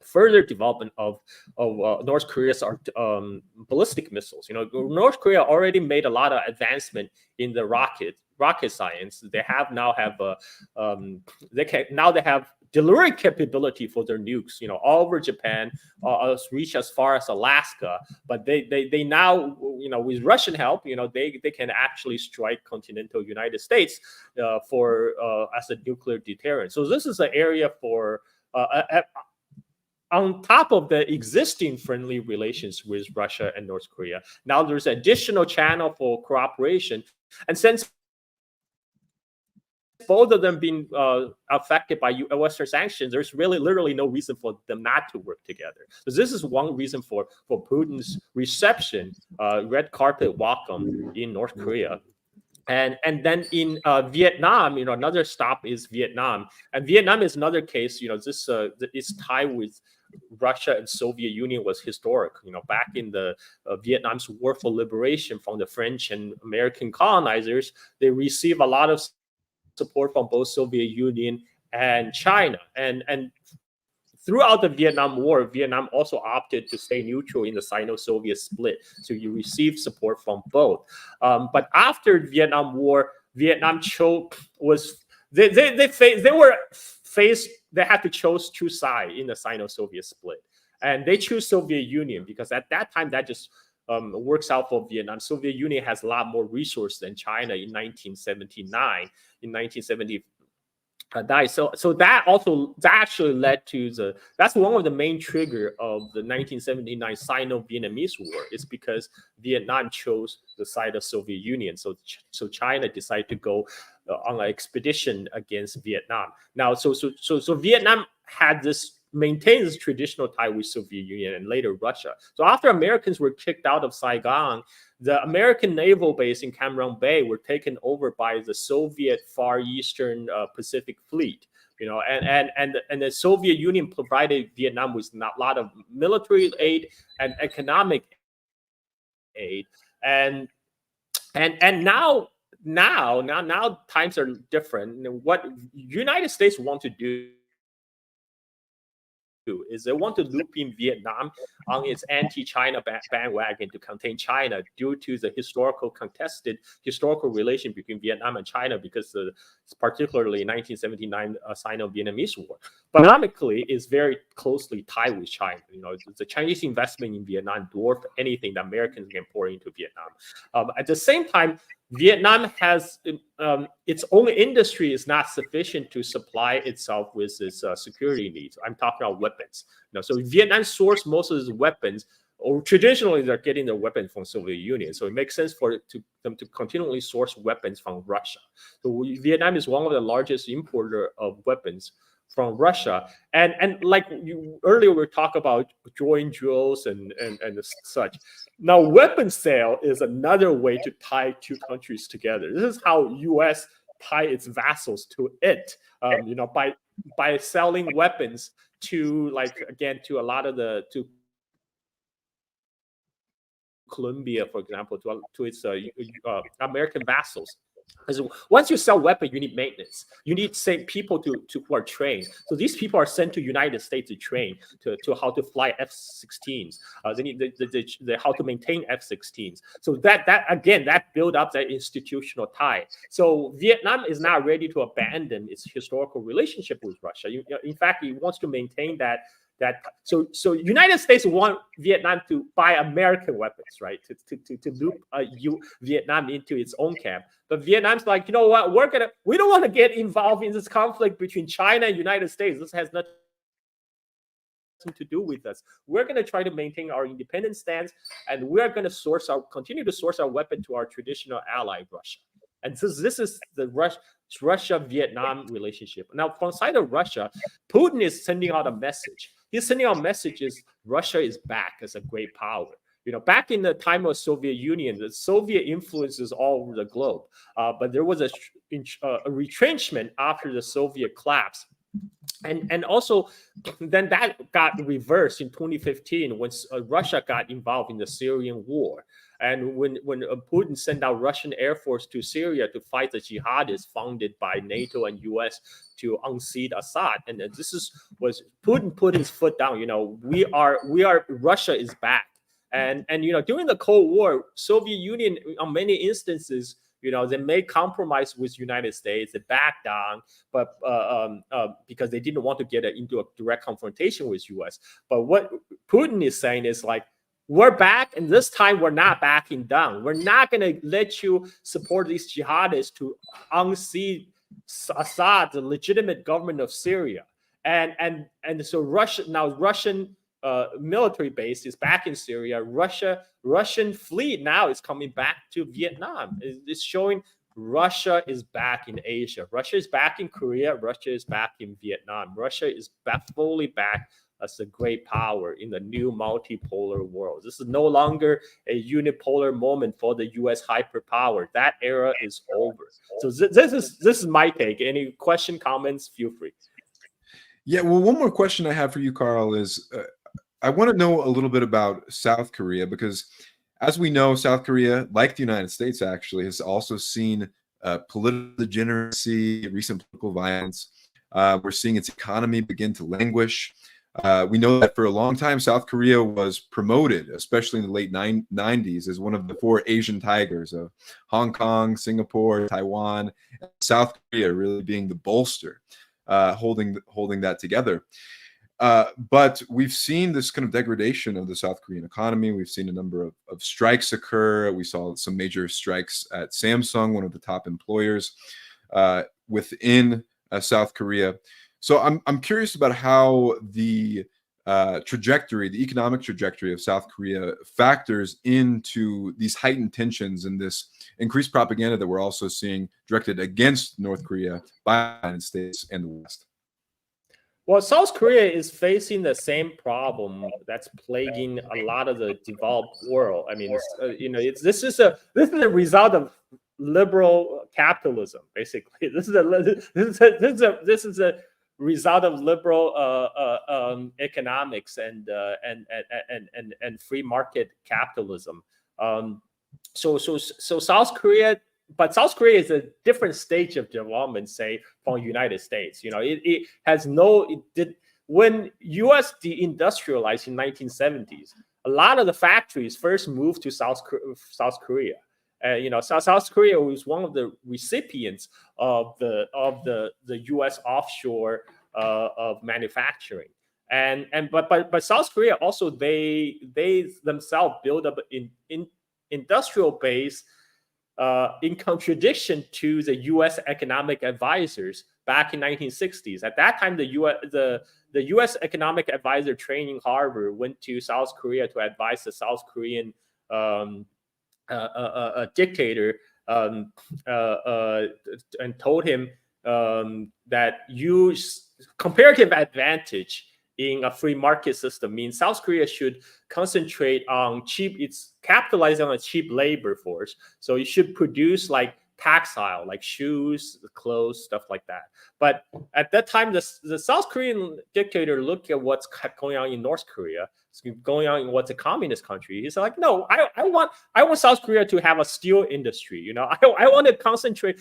further development of North Korea's ballistic missiles. North Korea already made a lot of advancement in the rocket science. They have they have delivery capability for their nukes, all over Japan, reach as far as Alaska. But they now, with Russian help, they can actually strike continental United States as a nuclear deterrent. So this is an area for on top of the existing friendly relations with Russia and North Korea. Now there's an additional channel for cooperation, and since both of them being affected by Western sanctions, there's literally no reason for them not to work together. So this is one reason for Putin's reception, red carpet welcome in North Korea. And then in Vietnam, another stop is Vietnam, and Vietnam is another case. This is tied with Russia and Soviet Union was historic. Back in the Vietnam's war for liberation from the French and American colonizers, they received a lot of support from both Soviet Union and China. And throughout the Vietnam War, Vietnam also opted to stay neutral in the Sino-Soviet split. So you receive support from both. But after the Vietnam War, Vietnam they had to choose sides in the Sino-Soviet split. And they choose Soviet Union because at that time that just works out for Vietnam. Soviet Union has a lot more resources than China in 1979. In 1970, so that actually led to that's one of the main trigger of the 1979 Sino-Vietnamese War. Is because Vietnam chose the side of Soviet Union. So China decided to go on an expedition against Vietnam. Now, so Vietnam had maintained this traditional tie with Soviet Union and later Russia. So after Americans were kicked out of Saigon, the American naval base in Cam Ranh Bay were taken over by the Soviet Far Eastern Pacific Fleet. And the Soviet Union provided Vietnam with a lot of military aid and economic aid. And now times are different. What United States want to do is they want to loop in Vietnam on its anti-China bandwagon to contain China due to the contested historical relation between Vietnam and China, because particularly 1979 Sino-Vietnamese War. But economically, is very closely tied with China. The Chinese investment in Vietnam dwarf anything that Americans can pour into Vietnam. At the same time, Vietnam has its own industry is not sufficient to supply itself with its security needs. I'm talking about weapons. So Vietnam sourced most of its weapons, or traditionally they're getting their weapons from Soviet Union. So it makes sense for them to continually source weapons from Russia. So Vietnam is one of the largest importer of weapons from Russia, and like earlier we talked about joint drills and such. Now, weapon sale is another way to tie two countries together. This is how U.S. tie its vassals to it. By selling weapons to a lot of to Colombia, for example, to its American vassals. Because once you sell weapons, you need maintenance. You need people who are trained. So these people are sent to United States to train to how to fly F-16s. They need how to maintain F-16s. So that build up that institutional tie. So Vietnam is not ready to abandon its historical relationship with Russia. In fact, it wants to maintain that that. So United States want Vietnam to buy American weapons, right? To loop Vietnam into its own camp. But Vietnam's like, you know what? We don't want to get involved in this conflict between China and United States. This has nothing to do with us. We're going to try to maintain our independent stance, and we're going to continue to source our weapon to our traditional ally, Russia. And so this is the Russia-Vietnam relationship. Now, from the side of Russia, Putin is sending out a message. He's sending out messages. Russia is back as a great power. Back in the time of Soviet Union, the Soviet influence is all over the globe. But there was a retrenchment after the Soviet collapse. And also, then that got reversed in 2015 when Russia got involved in the Syrian war. And when Putin sent out Russian Air Force to Syria to fight the jihadists funded by NATO and US to unseat Assad, and this was Putin put his foot down. Russia is back, and during the Cold War, Soviet Union on many instances, they made compromise with United States. They backed down, but because they didn't want to get into a direct confrontation with US. But what Putin is saying is like, we're back, and this time we're not backing down. We're not going to let you support these jihadists to unseat Assad, the legitimate government of Syria. And so Russian military base is back in Syria. Russian fleet now is coming back to Vietnam. It's showing Russia is back in Asia. Russia is back in Korea. Russia is back in Vietnam. Russia is fully back as a great power in the new multipolar world. This is no longer a unipolar moment for the U.S. hyperpower. That era is over. So this is my take. Any question, comments? Feel free. Yeah. Well, one more question I have for you, Carl, is I want to know a little bit about South Korea, because as we know, South Korea, like the United States, actually has also seen political degeneracy, recent political violence. We're seeing its economy begin to languish. We know that for a long time, South Korea was promoted, especially in the late 90s, as one of the 4 Asian tigers of Hong Kong, Singapore, Taiwan, and South Korea really being the bolster, holding that together. But we've seen this kind of degradation of the South Korean economy. We've seen a number of strikes occur. We saw some major strikes at Samsung, one of the top employers within South Korea. So I'm curious about how the economic trajectory of South Korea factors into these heightened tensions and this increased propaganda that we're also seeing directed against North Korea by the United States and the West. Well, South Korea is facing the same problem that's plaguing a lot of the developed world. I mean, this is a result of liberal capitalism, basically. This is a result of liberal economics and free market capitalism. So South Korea. But South Korea is a different stage of development, say, from United States. When U.S. deindustrialized in 1970s, a lot of the factories first moved to South Korea. South Korea was one of the recipients of the U.S. offshore of manufacturing. But South Korea also they themselves build up in industrial base. In contradiction to the U.S. economic advisors back in 1960s. At that time, the U.S. economic advisor training Harvard went to South Korea to advise the South Korean dictator and told him that comparative advantage in a free market system means South Korea should concentrate on capitalizing on a cheap labor force. So it should produce like textile, like shoes, clothes, stuff like that. But at that time, the South Korean dictator looked at what's going on in North Korea, going on in what's a communist country. He's like, no, I want South Korea to have a steel industry. I want to concentrate.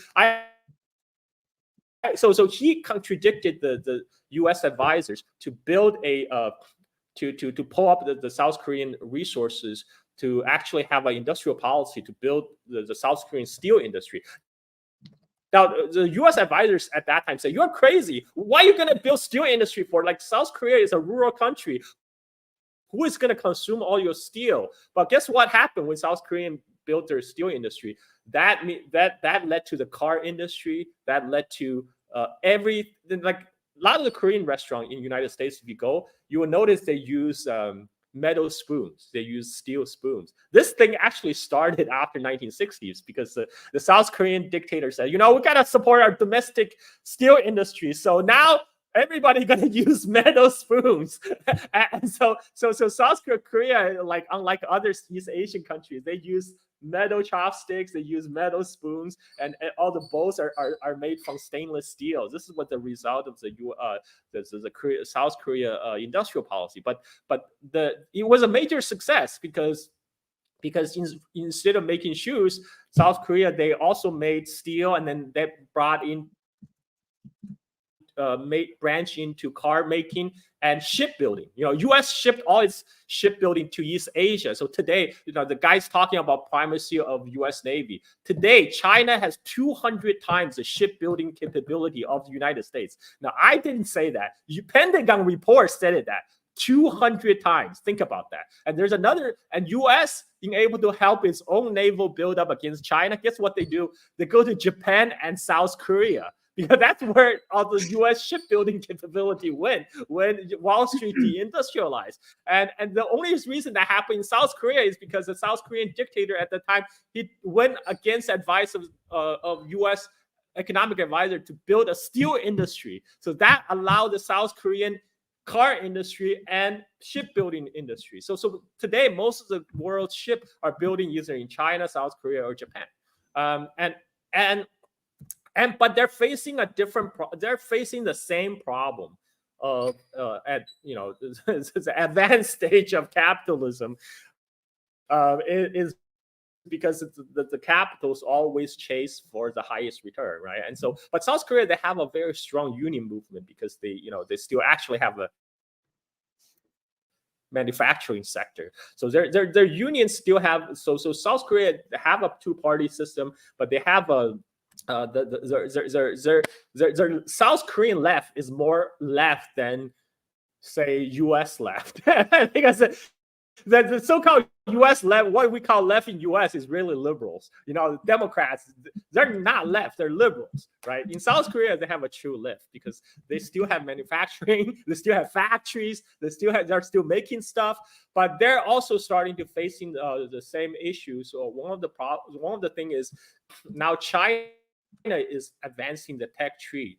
So he contradicted the U.S. advisors to build to pull up the South Korean resources to actually have an industrial policy to build the South Korean steel industry. Now, the U.S. advisors at that time said, "You're crazy. Why are you going to build steel industry for? Like South Korea is a rural country. Who is going to consume all your steel?" But guess what happened when South Korean built their steel industry? That led to the car industry. That led to like a lot of the Korean restaurants in the United States. If you go, you will notice they use metal spoons. They use steel spoons. This thing actually started after 1960s because the South Korean dictator said, we got to support our domestic steel industry. So now everybody gonna use metal spoons. And so South Korea, like unlike other East Asian countries, they use metal chopsticks, they use metal spoons, and all the bowls are made from stainless steel. This is what the result of the South Korea industrial policy. But it was a major success because instead of making shoes, South Korea, they also made steel, and then they brought in branch into car making and shipbuilding. U.S. shipped all its shipbuilding to East Asia. So today, the guy's talking about primacy of U.S. Navy. Today, China has 200 times the shipbuilding capability of the United States. Now, I didn't say that. Pentagon report said that 200 times. Think about that. And there's another, and U.S. being able to help its own naval buildup against China. Guess what they do? They go to Japan and South Korea, because that's where all the U.S. shipbuilding capability went when Wall Street deindustrialized. And the only reason that happened in South Korea is because the South Korean dictator at the time, he went against advice of U.S. economic advisor to build a steel industry. So that allowed the South Korean car industry and shipbuilding industry. So today, most of the world's ship are building either in China, South Korea, or Japan. But they're facing they're facing the same problem of at the advanced stage of capitalism. Is because the capitals always chase for the highest return, right? And so, but South Korea, they have a very strong union movement because they still actually have a manufacturing sector. So their unions still have. So South Korea have a two-party system, but they have a the South Korean left is more left than, say, U.S. left. Because the so-called U.S. left, what we call left in U.S. is really liberals. Democrats, they're not left, they're liberals, right? In South Korea, they have a true left because they still have manufacturing, they still have factories, they're still making stuff, but they're also starting to facing the same issues. So one of the thing is now China is advancing the tech tree.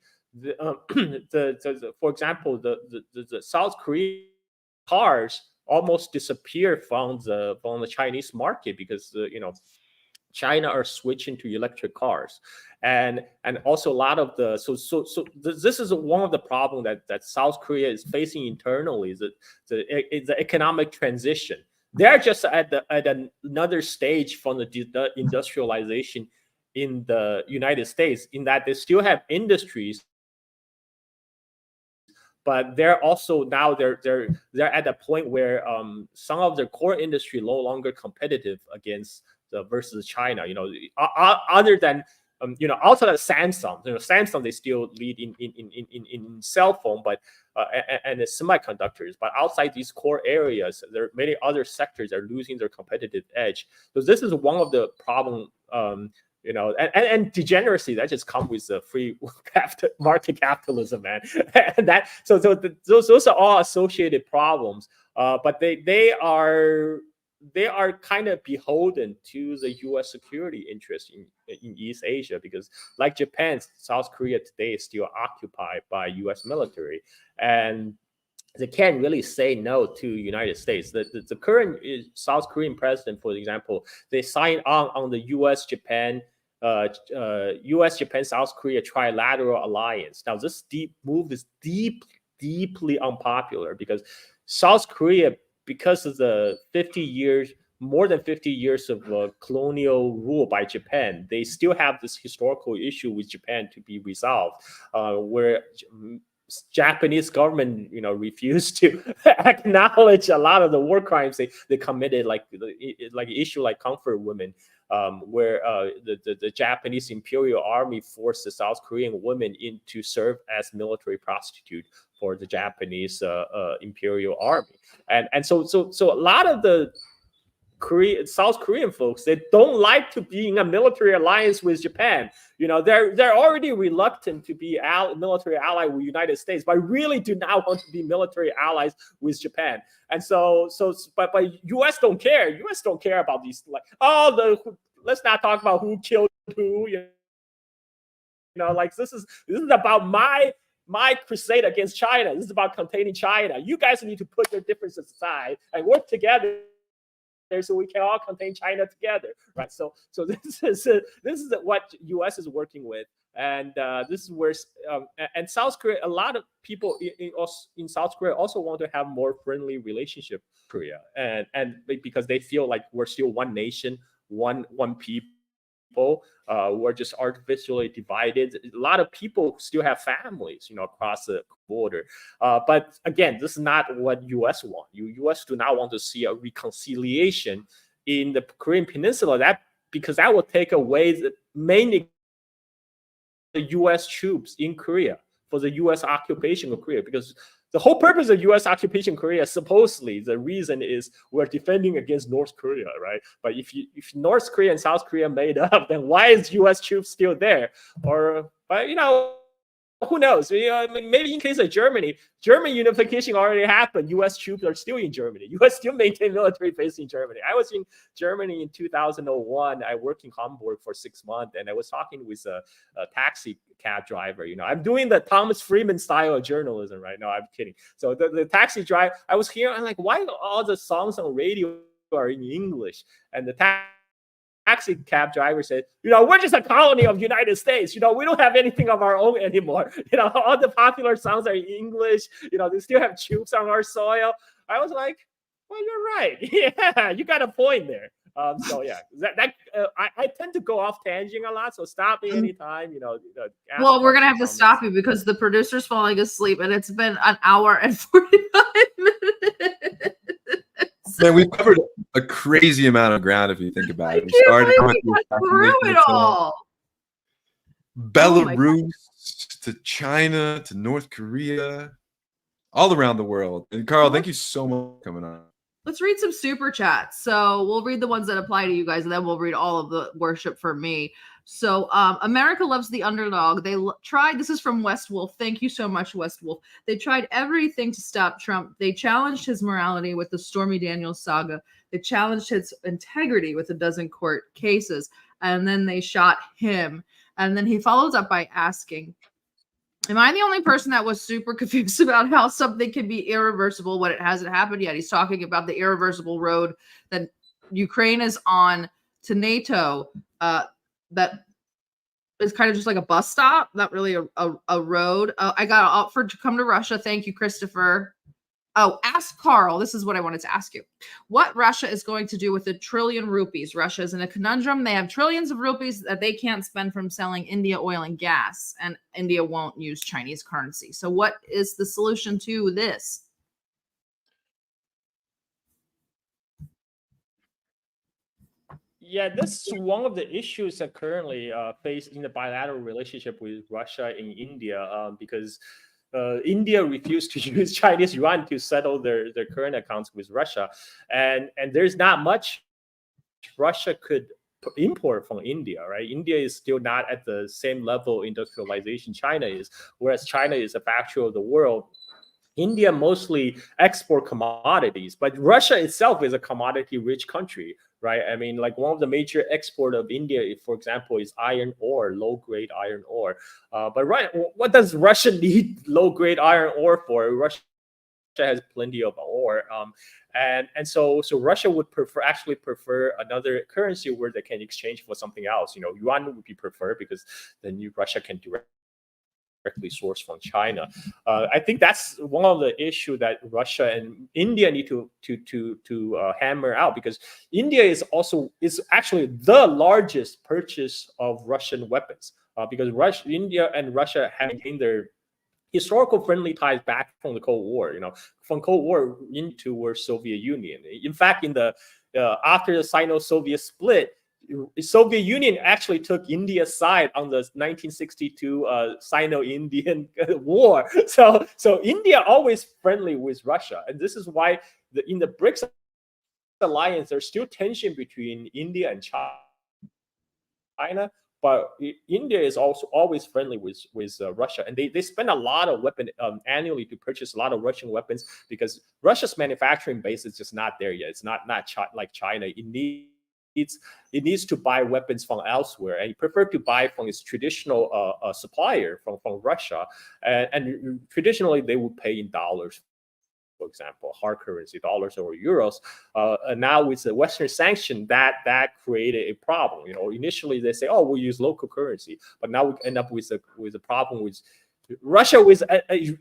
For example, the South Korean cars almost disappear from the Chinese market because China are switching to electric cars, and also a lot of this is one of the problems that South Korea is facing internally is the economic transition. They're just at another stage from the industrialization in the United States, in that they still have industries, but they're also now they're at a point where some of their core industry no longer competitive against versus China. Other than outside of Samsung, Samsung they still lead in cell phone, but and the semiconductors. But outside these core areas, there are many other sectors that are losing their competitive edge. So this is one of the problem. And degeneracy that just comes with the free market capitalism, man. And those are all associated problems. But they are kind of beholden to the U.S. security interest in East Asia, because like Japan, South Korea today is still occupied by U.S. military, and they can't really say no to United States. The current South Korean president, for example, they signed on the U.S.-Japan, South Korea trilateral alliance. Now, this move is deeply unpopular because South Korea, because of the more than 50 years of colonial rule by Japan, they still have this historical issue with Japan to be resolved, where Japanese government, refused to acknowledge a lot of the war crimes they committed, like issue like comfort women, where the Japanese Imperial Army forced the South Korean women in to serve as military prostitute for the Japanese Imperial Army, and so a lot of the South Korean folks, they don't like to be in a military alliance with Japan. They're already reluctant to be military ally with United States, but really do not want to be military allies with Japan. And but U.S. don't care. U.S. don't care about these, let's not talk about who killed who. This is about my crusade against China. This is about containing China. You guys need to put your differences aside and work together, so we can all contain China together, right? So this is what U.S. is working with, and this is where and South Korea. A lot of people in South Korea also want to have more friendly relationship with Korea, and because they feel like we're still one nation, one people. We're just artificially divided. A lot of people still have families, across the border. But again, this is not what U.S. want. U.S. do not want to see a reconciliation in the Korean Peninsula. Because that will take away mainly the U.S. troops in Korea for the U.S. occupation of Korea. Because the whole purpose of U.S. occupation of Korea, supposedly, the reason is we're defending against North Korea, right? But if North Korea and South Korea made up, then why is U.S. troops still there? But who knows? Maybe in case of German unification already happened. U.S. troops are still in Germany. U.S. still maintain military base in Germany. I was in Germany in 2001. I worked in Hamburg for 6 months, and I was talking with a taxi cab driver. I'm doing the Thomas Friedman style of journalism right now. I'm kidding. So the taxi driver, I was here. I'm like, why all the songs on radio are in English? And the taxi cab driver said, we're just a colony of United States. We don't have anything of our own anymore. All the popular songs are in English. They still have troops on our soil. I was like, well, you're right. Yeah, you got a point there. So yeah, I tend to go off tangent a lot. So stop me anytime. Well, we're gonna have to stop you because the producer's falling asleep, and it's been an hour and 45 minutes. Man, we've covered a crazy amount of ground if you think about it. We started through it all. Belarus to China to North Korea, all around the world. And Carl, thank you so much for coming on. Let's read some super chats. So we'll read the ones that apply to you guys, and then we'll read all of the worship for me. So America loves the underdog. They tried, this is from West Wolf. Thank you so much, West Wolf. They tried everything to stop Trump. They challenged his morality with the Stormy Daniels saga. They challenged his integrity with a dozen court cases. And then they shot him. And then he follows up by asking, am I the only person that was super confused about how something can be irreversible when it hasn't happened yet? He's talking about the irreversible road that Ukraine is on to NATO. That is kind of just like a bus stop, not really a road. I got offered to come to Russia. Thank you, Christopher. Oh, ask Carl. This is what I wanted to ask you. What Russia is going to do with $1 trillion rupees? Russia is in a conundrum. They have trillions of rupees that they can't spend from selling India oil and gas, and India won't use Chinese currency. So what is the solution to this? Yeah, this is one of the issues that currently face in the bilateral relationship with Russia and India, because India refused to use Chinese yuan to settle their current accounts with Russia, and there's not much Russia could import from India, right? India is still not at the same level of industrialization China is, whereas China is a factory of the world. India mostly export commodities, but Russia itself is a commodity-rich country, right? I mean, like one of the major export of India, for example, is iron ore, low-grade iron ore. But right, what does Russia need low-grade iron ore for? Russia has plenty of ore, and so Russia would prefer another currency where they can exchange for something else. Yuan would be preferred because then Russia can directly sourced from China. I think that's one of the issues that Russia and India need to hammer out, because India is actually the largest purchase of Russian weapons, because India and Russia have maintained their historical friendly ties back from the Cold War. From Cold War into Soviet Union. In fact, in the after the Sino-Soviet split, Soviet Union actually took India's side on the 1962 Sino-Indian war. So India always friendly with Russia, and this is why in the BRICS alliance there's still tension between India and China. But India is also always friendly with Russia, and they spend a lot of weapon annually to purchase a lot of Russian weapons because Russia's manufacturing base is just not there yet. It's not like China. It needs to buy weapons from elsewhere, and it prefer to buy from its traditional supplier from Russia, and traditionally they would pay in dollars. For example, hard currency, dollars or euros. And now with the Western sanction, that created a problem. Initially they say, "Oh, we'll use local currency," but now we end up with a problem with Russia. With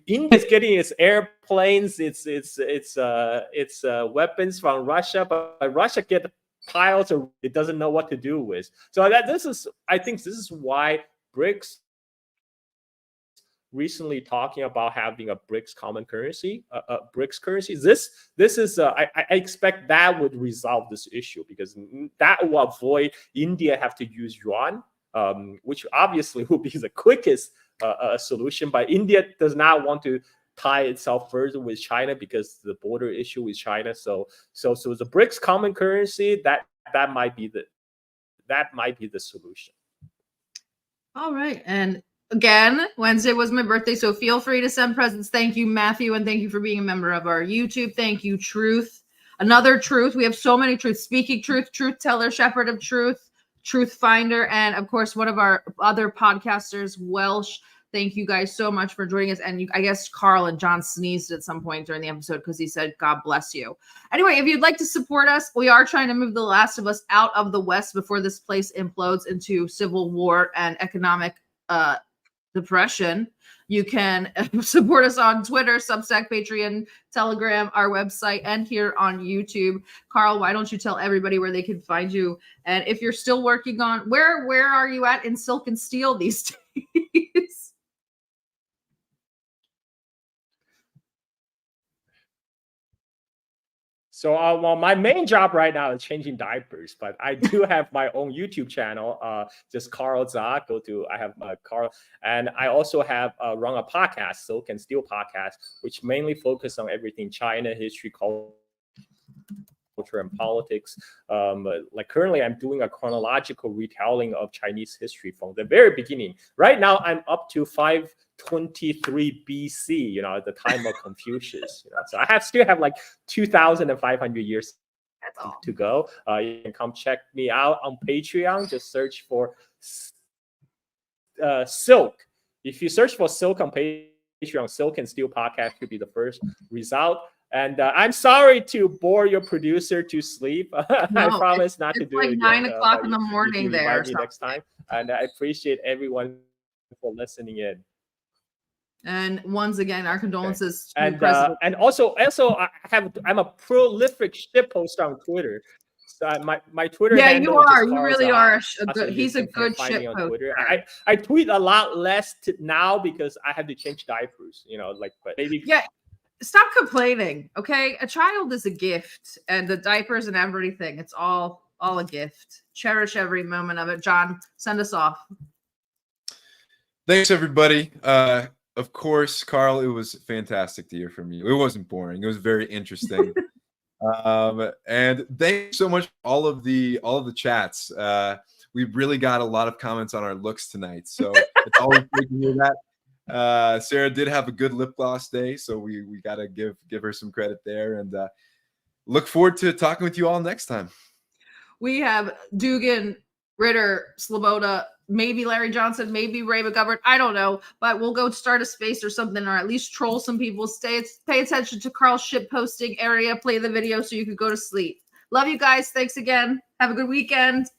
India's getting its airplanes, its weapons from Russia, but Russia get piles of it doesn't know what to do with. So I think this is why BRICS recently talking about having a BRICS common currency, BRICS currency. This is I expect that would resolve this issue because that will avoid India have to use yuan, which obviously will be the quickest solution. But India does not want to tie itself further with China because the border issue with China. So the BRICS common currency that might be the solution. All right, and again, Wednesday was my birthday, so feel free to send presents. Thank you, Matthew, and thank you for being a member of our YouTube. Thank you, Truth. Another Truth. We have so many Truths. Speaking Truth, Truth Teller, Shepherd of Truth, Truth Finder, and of course, one of our other podcasters, Welsh. Thank you guys so much for joining us. And I guess Carl and John sneezed at some point during the episode because he said, "God bless you." Anyway, if you'd like to support us, we are trying to move The Last of Us out of the West before this place implodes into civil war and economic depression. You can support us on Twitter, Substack, Patreon, Telegram, our website, and here on YouTube. Carl, why don't you tell everybody where they can find you? And if you're still working on where are you at in Silk and Steel these days? So well, my main job right now is changing diapers, but I do have my own YouTube channel, just Carl Za. I have Carl, and I also have run a podcast, Silk and Steel podcast, which mainly focus on everything China, history, culture, and politics. Like currently I'm doing a chronological retelling of Chinese history from the very beginning. Right now I'm up to 523 BC, at the time of Confucius. So I still have like 2,500 years to go. You can come check me out on Patreon. Just search for Silk. If you search for Silk on Patreon, Silk and Steel podcast could be the first result. And I'm sorry to bore your producer to sleep. No, I promise not to do it. It's like 9 o'clock in the morning there. Next time, and I appreciate everyone for listening in. And once again, our condolences to and President. And also I'm a prolific shit poster on Twitter. So my Twitter. Yeah, handle you are. is You really are. He's a good shit poster. I tweet a lot less now because I have to change diapers. But maybe. Yeah. Stop complaining, okay? A child is a gift, and the diapers and everything, it's all a gift. Cherish every moment of it. John, send us off. Thanks, everybody. Of course, Carl, it was fantastic to hear from you. It wasn't boring. It was very interesting. And thanks so much for all of the chats. We really got a lot of comments on our looks tonight, so it's always great to hear that. Sarah did have a good lip gloss day, so we gotta give her some credit there, and look forward to talking with you all next time. We have Dugan, Ritter, Sloboda, maybe Larry Johnson, maybe Ray McGovern. I don't know, but we'll go start a space or something, or at least troll some people. Pay attention to Carl's ship posting area. Play the video so you can go to sleep. Love you guys. Thanks again. Have a good weekend.